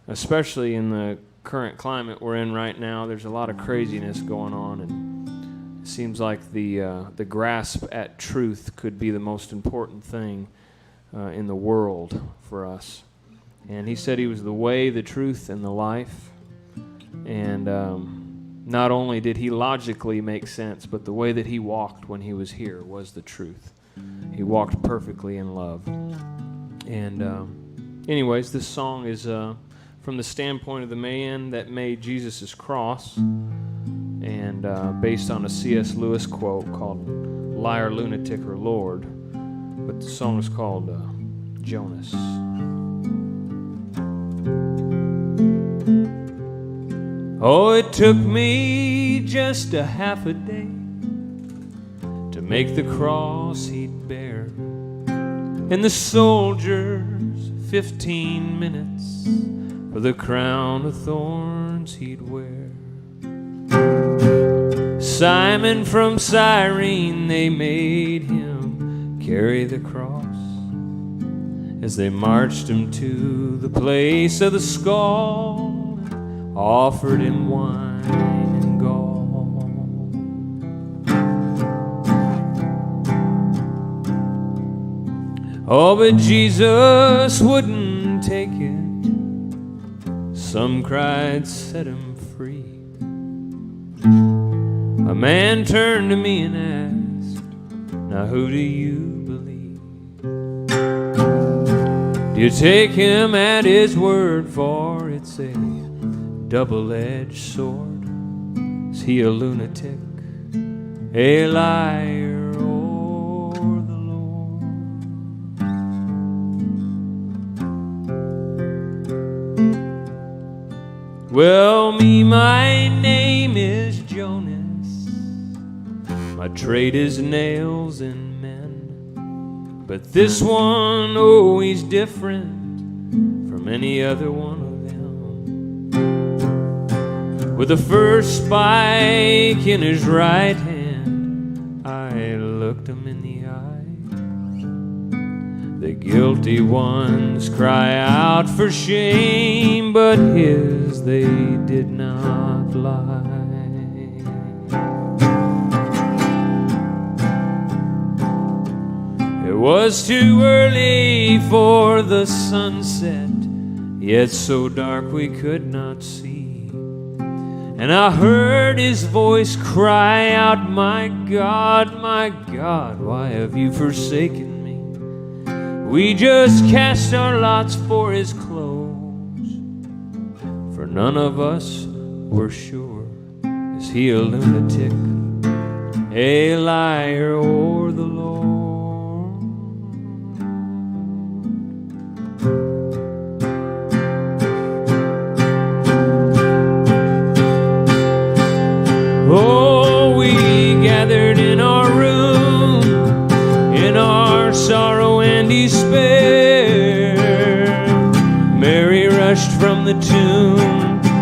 C: especially in the current climate we're in right now, there's a lot of craziness going on, and it seems like the grasp at truth could be the most important thing in the world for us. And he said he was the way, the truth, and the life. And not only did he logically make sense, but the way that he walked when he was here was the truth. He walked perfectly in love. And anyways, this song is from the standpoint of the man that made Jesus' cross, and based on a C.S. Lewis quote called "Liar, Lunatic, or Lord." But the song is called Jonas. Oh, it took me just a half a day to make the cross he'd bear, and the soldiers 15 minutes for the crown of thorns he'd wear. Simon from Cyrene, they made him carry the cross as they marched him to the place of the skull, offered him wine and gall. Oh, but Jesus wouldn't take it. Some cried, set him free. A man turned to me and asked, now who do you believe? Do you take him at his word, for it's a double-edged sword? Is he a lunatic, a liar, or the Lord? Well, me, my name is Jonas. My trade is nails and men. But this one, oh, he's different from any other one of them. With the first spike in his right hand, I looked him in the eye. The guilty ones cry out for shame, but his they did not lie. It was too early for the sunset, yet so dark we could not see. And I heard his voice cry out, my God, why have you forsaken me? We just cast our lots for his clothes, for none of us were sure. Is he a lunatic, a liar, or the Lord? Oh, we gathered in our room, in our sorrow and despair. Mary rushed from the tomb,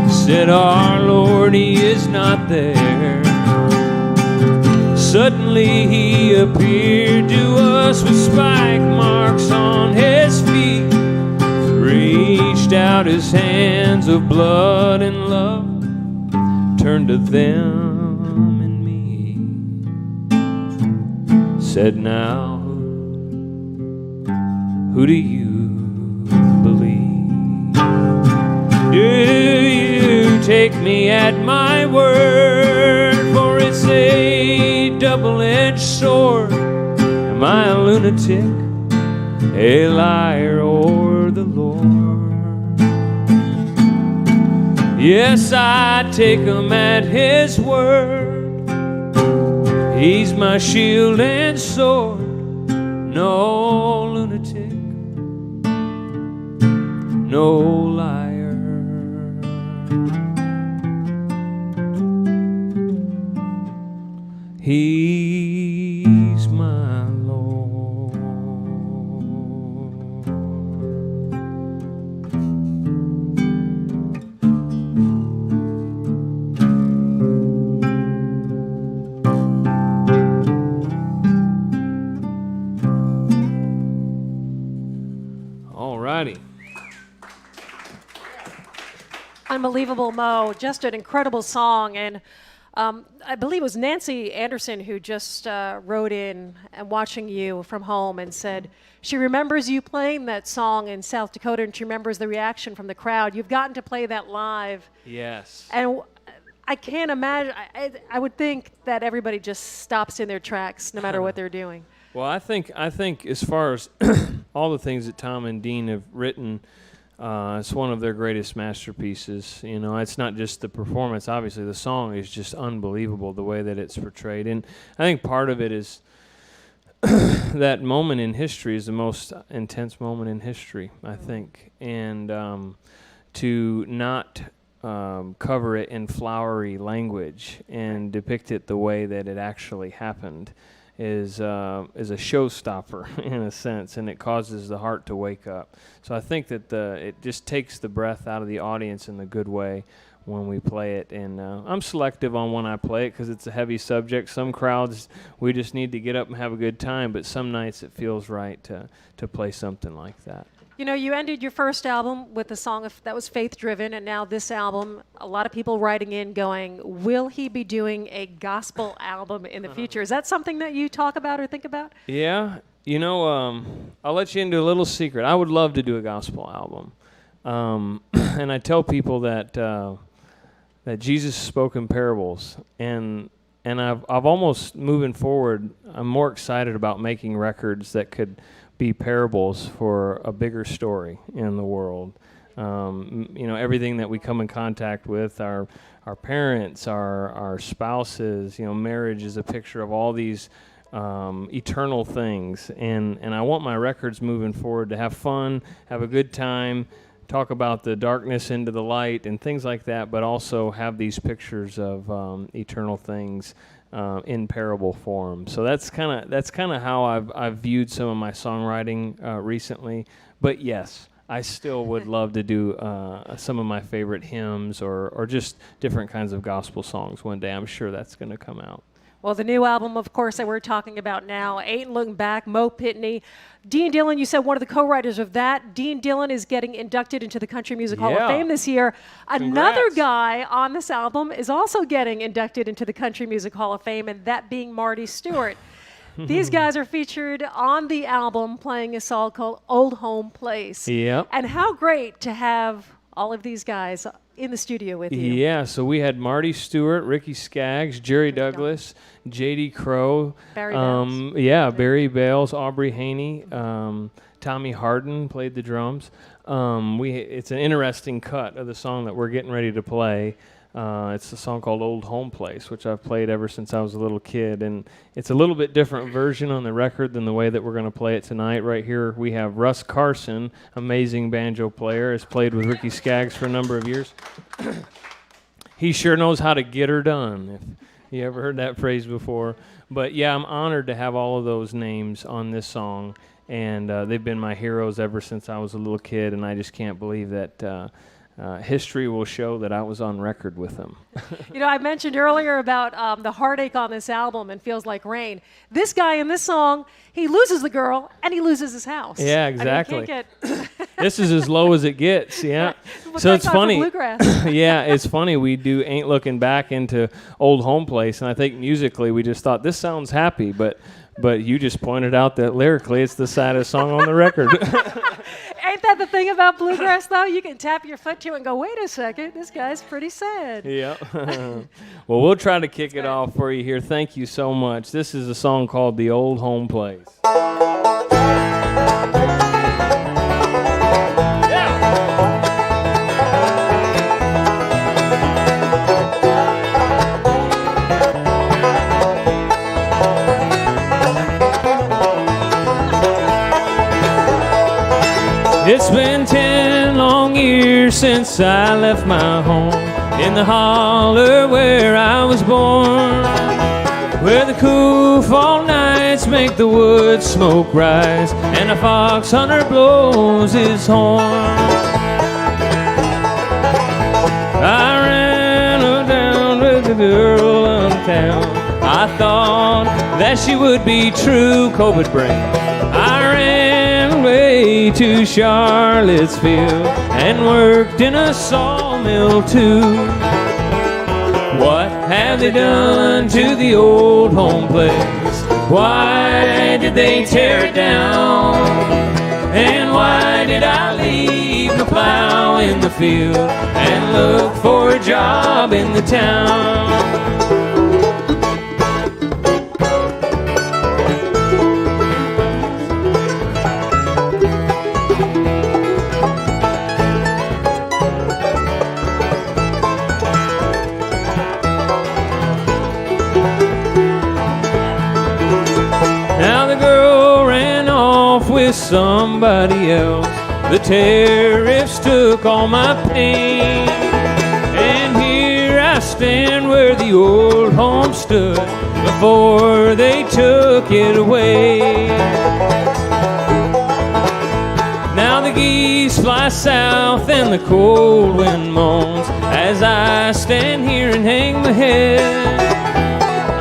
C: said, our Lord, he is not there. Suddenly he appeared to us with spike marks on his feet, reached out his hands of blood and love, turned to them and me, said, now who do you believe? Do you take me at my word, for it's a double-edged sword? Am I a lunatic, a liar, or the Lord? Yes, I take him at his word. He's my shield and sword. No lunatic, no liar. He's my Lord. All righty.
B: Unbelievable, Mo. Just an incredible song. And I believe it was Nancy Anderson who just wrote in and watching you from home and said she remembers you playing that song in South Dakota, and she remembers the reaction from the crowd. You've gotten to play that live.
C: Yes.
B: And I can't imagine. I would think that everybody just stops in their tracks no matter what they're doing.
C: Well, I think as far as all the things that Tom and Dean have written. It's one of their greatest masterpieces. You know, it's not just the performance. Obviously, the song is just unbelievable, the way that it's portrayed. And I think part of it is that moment in history is the most intense moment in history, I think. And to not cover it in flowery language and depict it the way that it actually happened is a showstopper in a sense, and it causes the heart to wake up. So I think that it just takes the breath out of the audience in the good way when we play it. And I'm selective on when I play it because it's a heavy subject. Some crowds, we just need to get up and have a good time, but some nights it feels right to play something like that.
B: You know, you ended your first album with a song that was faith-driven, and now this album, a lot of people writing in going, will he be doing a gospel album in the future? Is that something that you talk about or think about?
C: Yeah. You know, I'll let you into a little secret. I would love to do a gospel album. And I tell people that Jesus spoke in parables, and I've almost, moving forward, I'm more excited about making records that could be parables for a bigger story in the world. You know, everything that we come in contact with, our parents, our spouses, you know, marriage is a picture of all these eternal things. And I want my records moving forward to have fun, have a good time, talk about the darkness into the light and things like that, but also have these pictures of eternal things in parable form. So that's kind of how I've viewed some of my songwriting recently. But yes, I still would love to do some of my favorite hymns or just different kinds of gospel songs one day. I'm sure that's going to come out.
B: Well, the new album, of course, that we're talking about now, Aint Looking Back, Mo Pitney. Dean Dillon, you said one of the co-writers of that. Dean Dillon is getting inducted into the Country Music Hall of Fame this year. Another
C: Congrats.
B: guy on this album is also getting inducted into the Country Music Hall of Fame, and that being Marty Stewart. These guys are featured on the album playing a song called Old Home Place.
C: Yep.
B: And how great to have all of these guys in the studio with you.
C: Yeah, so we had Marty Stewart, Ricky Skaggs, Jerry Douglas, J.D. Crowe,
B: Barry Bales.
C: Barry Bales, Aubrey Haney, Tommy Harden played the drums. It's an interesting cut of the song that we're getting ready to play. It's a song called Old Home Place, which I've played ever since I was a little kid. And it's a little bit different version on the record than the way that we're going to play it tonight. Right here we have Russ Carson, amazing banjo player, has played with Ricky Skaggs for a number of years. He sure knows how to get her done, if you ever heard that phrase before. But yeah, I'm honored to have all of those names on this song. And they've been my heroes ever since I was a little kid, and I just can't believe that history will show that I was on record with them.
B: You know, I mentioned earlier about the heartache on this album and Feels Like Rain. This guy in this song, he loses the girl and he loses his house.
C: Yeah, exactly.
B: I mean, you can't get
C: This is as low as it gets, yeah.
B: Well,
C: So
B: thank
C: it's
B: God for
C: funny.
B: bluegrass.
C: Yeah, it's funny. We do Ain't Looking Back into Old Home Place, and I think musically we just thought, this sounds happy, but you just pointed out that lyrically it's the saddest song on the record.
B: Ain't that the thing about bluegrass, though? You can tap your foot to it and go, wait a second, this guy's pretty sad.
C: Yeah. Well, we'll try to kick it off for you here. Thank you so much. This is a song called The Old Home Place. It's been 10 long years since I left my home in the holler where I was born, where the cool fall nights make the wood smoke rise and a fox hunter blows his horn. I ran down with the girl in town. I thought that she would be true, COVID brain. I ran away to Charlottesville and worked in a sawmill too. What have they done to the old home place? Why did they tear it down? And why did I leave the plow in the field and look for a job in the town? with somebody else. The tariffs took all my pain, and here I stand where the old home stood before they took it away. Now the geese fly south and the cold wind moans as I stand here and hang my head.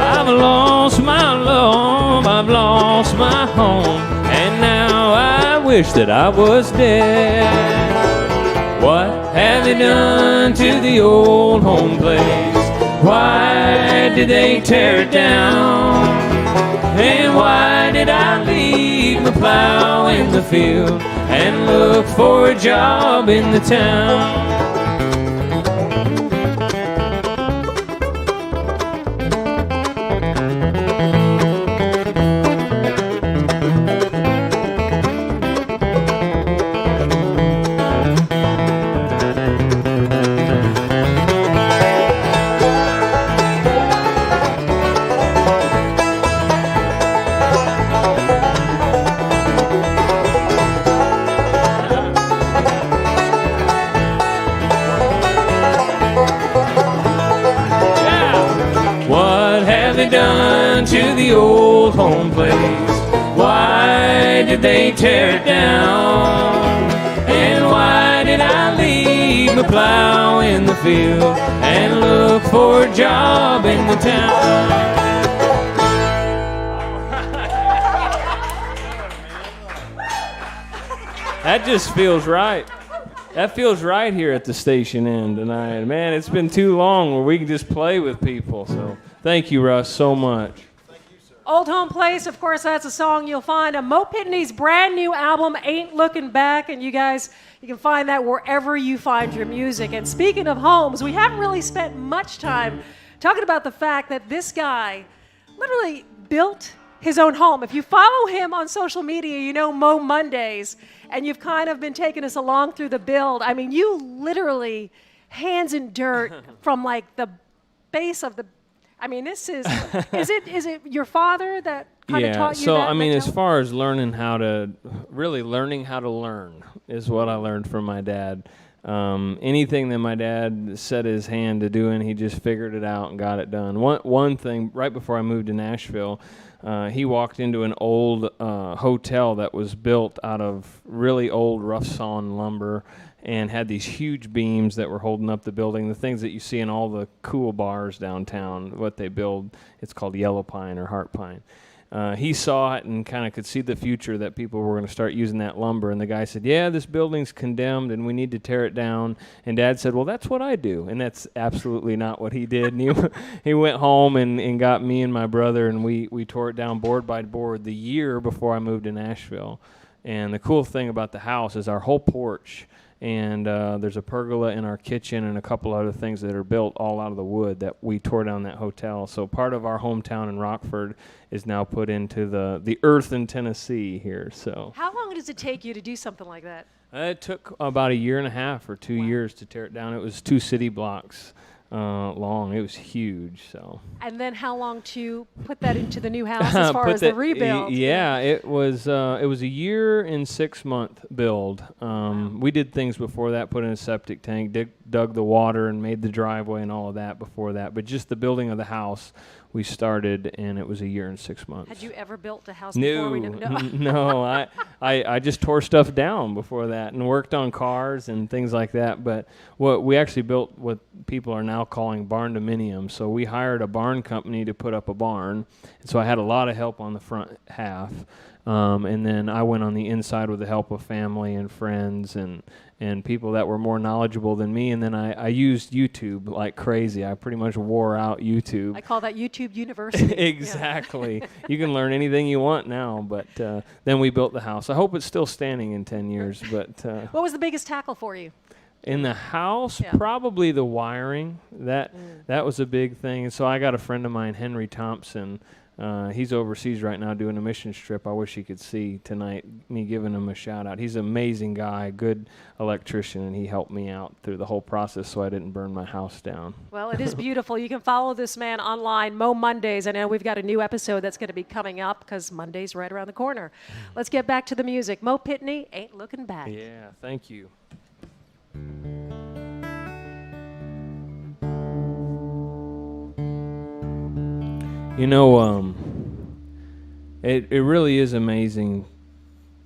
C: I've lost my love, I've lost my home, and now I wish that I was dead. What have they done to the old home place? Why did they tear it down? And why did I leave my plow in the field and look for a job in the town? Done to the old home place? Why did they tear it down? And why did I leave my plow in the field and look for a job in the town? That just feels right. That feels right here at the station end tonight. Man, it's been too long where we can just play with people, so thank you, Russ, so much.
D: Thank you, sir.
B: Old Home Place, of course, that's a song you'll find on Mo Pitney's brand new album, Ain't Lookin Back, and you guys, you can find that wherever you find your music. And speaking of homes, we haven't really spent much time talking about the fact that this guy literally built his own home. If you follow him on social media, you know Mo Mondays, and you've kind of been taking us along through the build. I mean, you literally hands in dirt from like the base of the, I mean, this is it your father that kind of taught you that?
C: Yeah, so I mean, as
B: mentality?
C: far as learning how to learn is what I learned from my dad. Anything that my dad set his hand to doing, he just figured it out and got it done. One thing, right before I moved to Nashville, he walked into an old hotel that was built out of really old rough-sawn lumber and had these huge beams that were holding up the building, the things that you see in all the cool bars downtown, what they build. It's called yellow pine or heart pine. He saw it and kind of could see the future that people were going to start using that lumber. And the guy said, yeah, this building's condemned and we need to tear it down. And Dad said, well, that's what I do. And that's absolutely not what he did. And he went home and got me and my brother, and we tore it down board by board the year before I moved to Nashville. And the cool thing about the house is our whole porch, and there's a pergola in our kitchen and a couple other things that are built all out of the wood that we tore down that hotel. So part of our hometown in Rockford is now put into the earth in Tennessee here. So
B: How long does it take you to do something like that?
C: it took about a year and a half or 2 years to tear it down. It was 2 city blocks long. It was huge. So.
B: And then how long to put that into the new house as far as the rebuild?
C: Yeah, it was a year and 6 month build. We did things before that, put in a septic tank, dug the water and made the driveway and all of that before that. But just the building of the house, we started, and it was a year and 6 months.
B: Had you ever built a house before? We didn't know.
C: No, I just tore stuff down before that and worked on cars and things like that. But what we actually built, what people are now calling barn dominium. So we hired a barn company to put up a barn. And so I had a lot of help on the front half. And then I went on the inside with the help of family and friends and people that were more knowledgeable than me. And then I used YouTube like crazy. I pretty much wore out YouTube.
B: I call that YouTube University.
C: Exactly. You can learn anything you want now. But then we built the house. I hope it's still standing in 10 years. But
B: What was the biggest tackle for you?
C: in the house,
B: Yeah.
C: probably the wiring. That was a big thing. And so I got a friend of mine, Henry Thompson. He's overseas right now doing a mission trip. I wish he could see tonight me giving him a shout out. He's an amazing guy, good electrician, and he helped me out through the whole process so I didn't burn my house down.
B: Well, it is beautiful. You can follow this man online, Mo Mondays. I know we've got a new episode that's going to be coming up because Monday's right around the corner. Let's get back to the music. Mo Pitney, Ain't Looking Back.
C: Yeah, thank you. You know, it really is amazing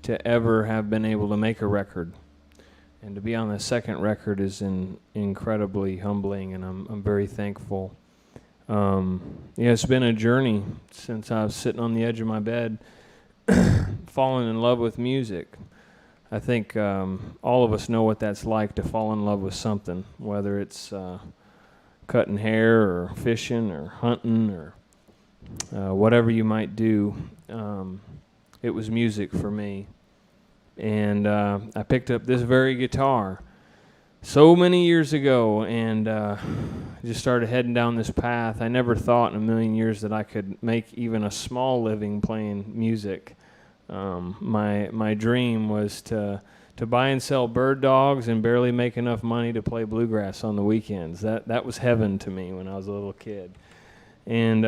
C: to ever have been able to make a record, and to be on the second record is incredibly humbling, and I'm very thankful. Yeah, it's been a journey since I was sitting on the edge of my bed, falling in love with music. I think all of us know what that's like, to fall in love with something, whether it's cutting hair or fishing or hunting or whatever you might do. It was music for me. And I picked up this very guitar so many years ago, and just started heading down this path. I never thought in a million years that I could make even a small living playing music. My dream was to buy and sell bird dogs and barely make enough money to play bluegrass on the weekends. That was heaven to me when I was a little kid. And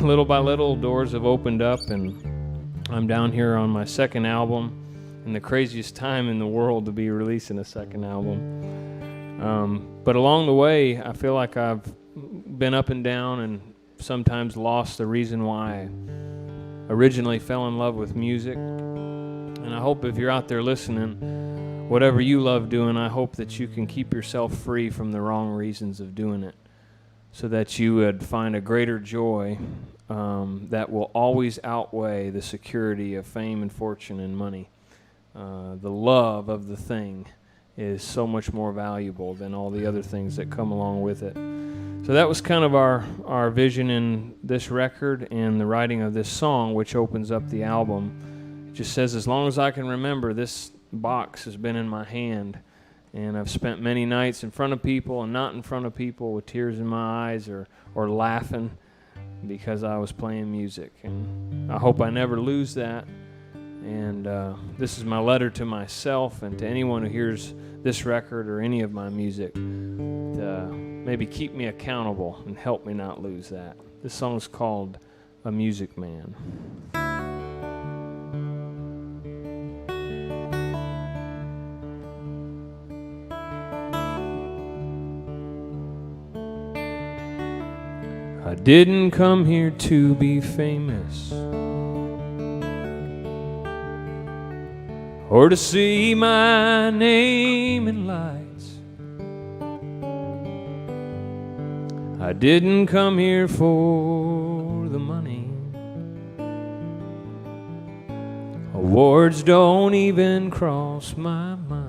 C: little by little, doors have opened up, and I'm down here on my second album, and the craziest time in the world to be releasing a second album. But along the way, I feel like I've been up and down and sometimes lost the reason why I originally fell in love with music. And I hope if you're out there listening, whatever you love doing, I hope that you can keep yourself free from the wrong reasons of doing it, so that you would find a greater joy that will always outweigh the security of fame and fortune and money. The love of the thing is so much more valuable than all the other things that come along with it. So that was kind of our vision in this record and the writing of this song, which opens up the album. It just says, as long as I can remember, this box has been in my hand. And I've spent many nights in front of people and not in front of people with tears in my eyes or laughing because I was playing music. And I hope I never lose that. And this is my letter to myself and to anyone who hears this record or any of my music, to maybe keep me accountable and help me not lose that. This song is called A Music Man. I didn't come here to be famous or to see my name in lights. I didn't come here for the money. Awards don't even cross my mind.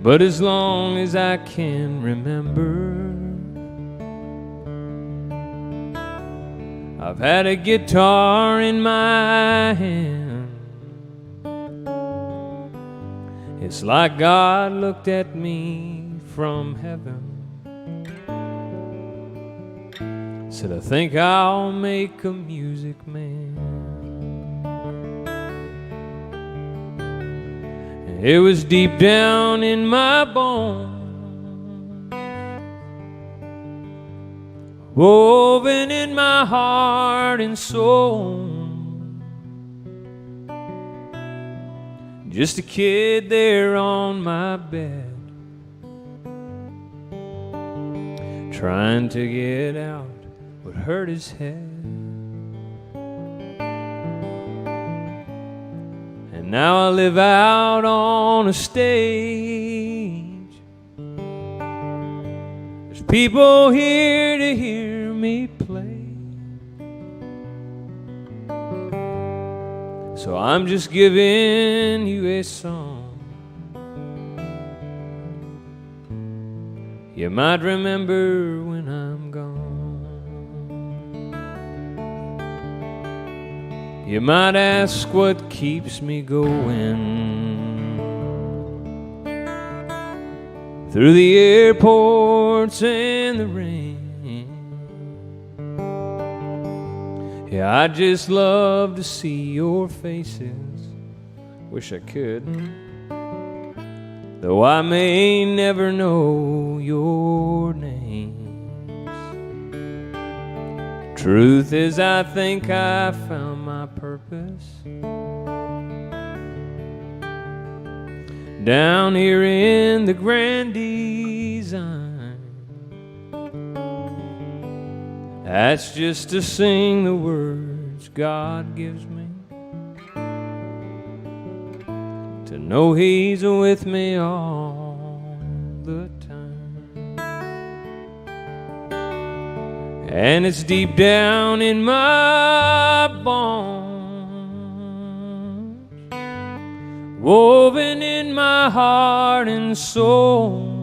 C: But as long as I can remember, I've had a guitar in my hand. It's like God looked at me from heaven, said, I think I'll make a music man. It was deep down in my bones, woven in my heart and soul. Just a kid there on my bed, trying to get out what hurt his head. And now I live out on a stage. There's people here to hear me play. So I'm just giving you a song you might remember when I'm gone. You might ask what keeps me going through the airports and the rain. Yeah, I just love to see your faces. Wish I could. Though I may never know your names. Truth is, I think I found my purpose down here in the grand design. That's just to sing the words God gives me, to know He's with me all the time. And it's deep down in my bones, woven in my heart and soul.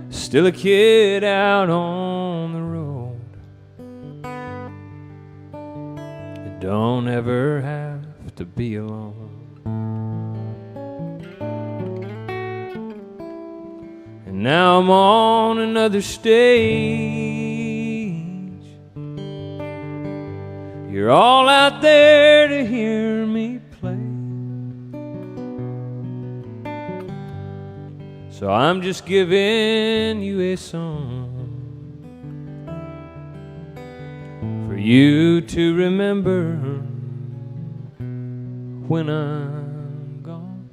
C: Still a kid out on the road, I don't ever have to be alone. And now I'm on another stage. You're all out there to hear me play. So I'm just giving you a song for you to remember when I'm gone.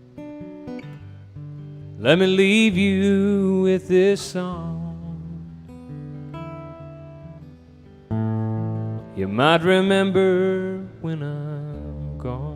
C: Let me leave you with this song. You might remember when I'm gone.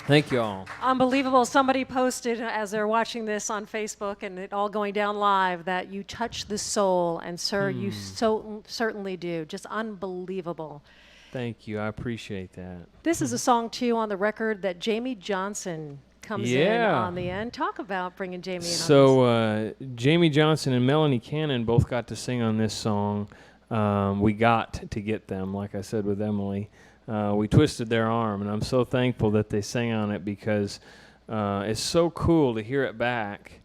C: Thank you all.
B: Unbelievable. Somebody posted as they're watching this on Facebook and it all going down live that you touch the soul, and sir, you so certainly do. Just unbelievable.
C: Thank you. I appreciate that.
B: This is a song too on the record that Jamie Johnson comes in on the end. Talk about bringing Jamie in on this.
C: So Jamie Johnson and Melanie Cannon both got to sing on this song. We got to get them, like I said with Emily. We twisted their arm, and I'm so thankful that they sang on it because it's so cool to hear it back.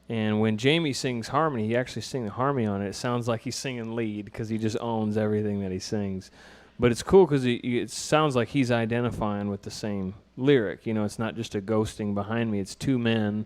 C: And when Jamie sings harmony, he actually sings the harmony on it. It sounds like he's singing lead because he just owns everything that he sings. But it's cool because it sounds like he's identifying with the same lyric. You know, it's not just a ghosting behind me. It's two men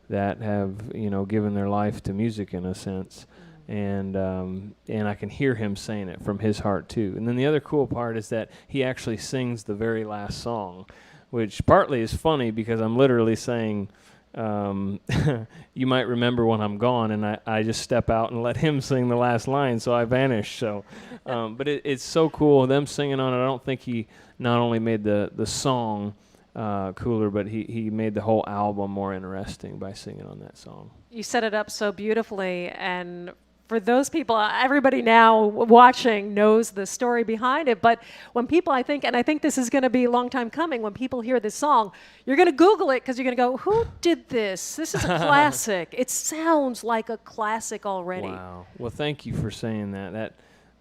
C: that have, you know, given their life to music in a sense. And I can hear him saying it from his heart too. And then the other cool part is that he actually sings the very last song, which partly is funny because I'm literally saying, you might remember when I'm gone, and I just step out and let him sing the last line, so I vanish. So, but it's so cool, them singing on it. I don't think he not only made the song cooler, but he made the whole album more interesting by singing on that song.
B: You set it up so beautifully, and for those people, everybody now watching knows the story behind it, but when people, I think this is going to be a long time coming, when people hear this song, you're going to Google it because you're going to go, who did this? This is a classic. It sounds like a classic already.
C: Wow. Well, thank you for saying that.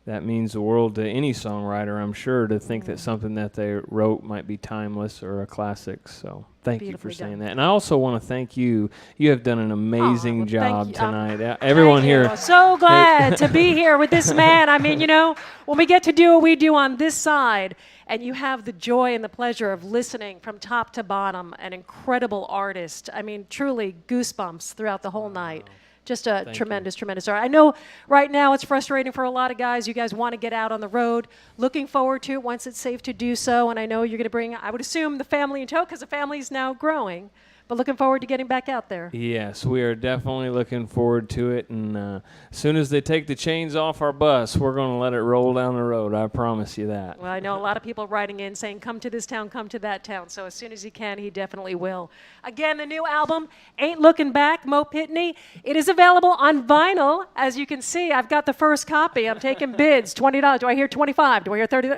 C: That means the world to any songwriter, I'm sure, to think that something that they wrote might be timeless or a classic. So thank you for saying that. And I also want to thank you. You have done an amazing job tonight. Everyone here.
B: So glad to be here with this man. I mean, you know, when we get to do what we do on this side, and you have the joy and the pleasure of listening from top to bottom, an incredible artist. I mean, truly goosebumps throughout the whole night. Just a tremendous art. I know right now it's frustrating for a lot of guys. You guys want to get out on the road. Looking forward to it once it's safe to do so. And I know you're going to bring, I would assume, the family in tow because the family is now growing. But looking forward to getting back out there.
C: Yes, we are definitely looking forward to it. And as soon as they take the chains off our bus, we're going to let it roll down the road. I promise you that.
B: Well, I know a lot of people writing in saying, come to this town, come to that town. So as soon as he can, he definitely will. Again, the new album, Ain't Looking Back, Mo Pitney. It is available on vinyl. As you can see, I've got the first copy. I'm taking bids, $20. Do I hear 25? Do I hear 30?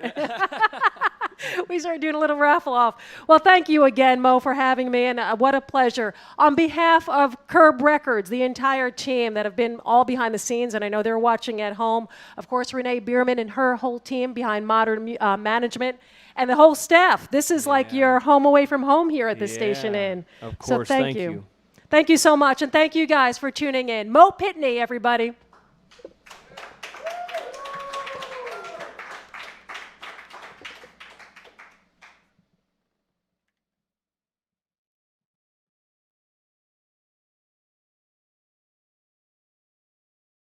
B: We started doing a little raffle off. Well, thank you again, Mo, for having me, and what a pleasure. On behalf of Curb Records, the entire team that have been all behind the scenes, and I know they're watching at home, of course, Renee Bierman and her whole team behind Modern Management, and the whole staff. This is like your home away from home here at this station Inn.
C: Of course,
B: so thank you. Thank you so much, and thank you guys for tuning in. Mo Pitney, everybody.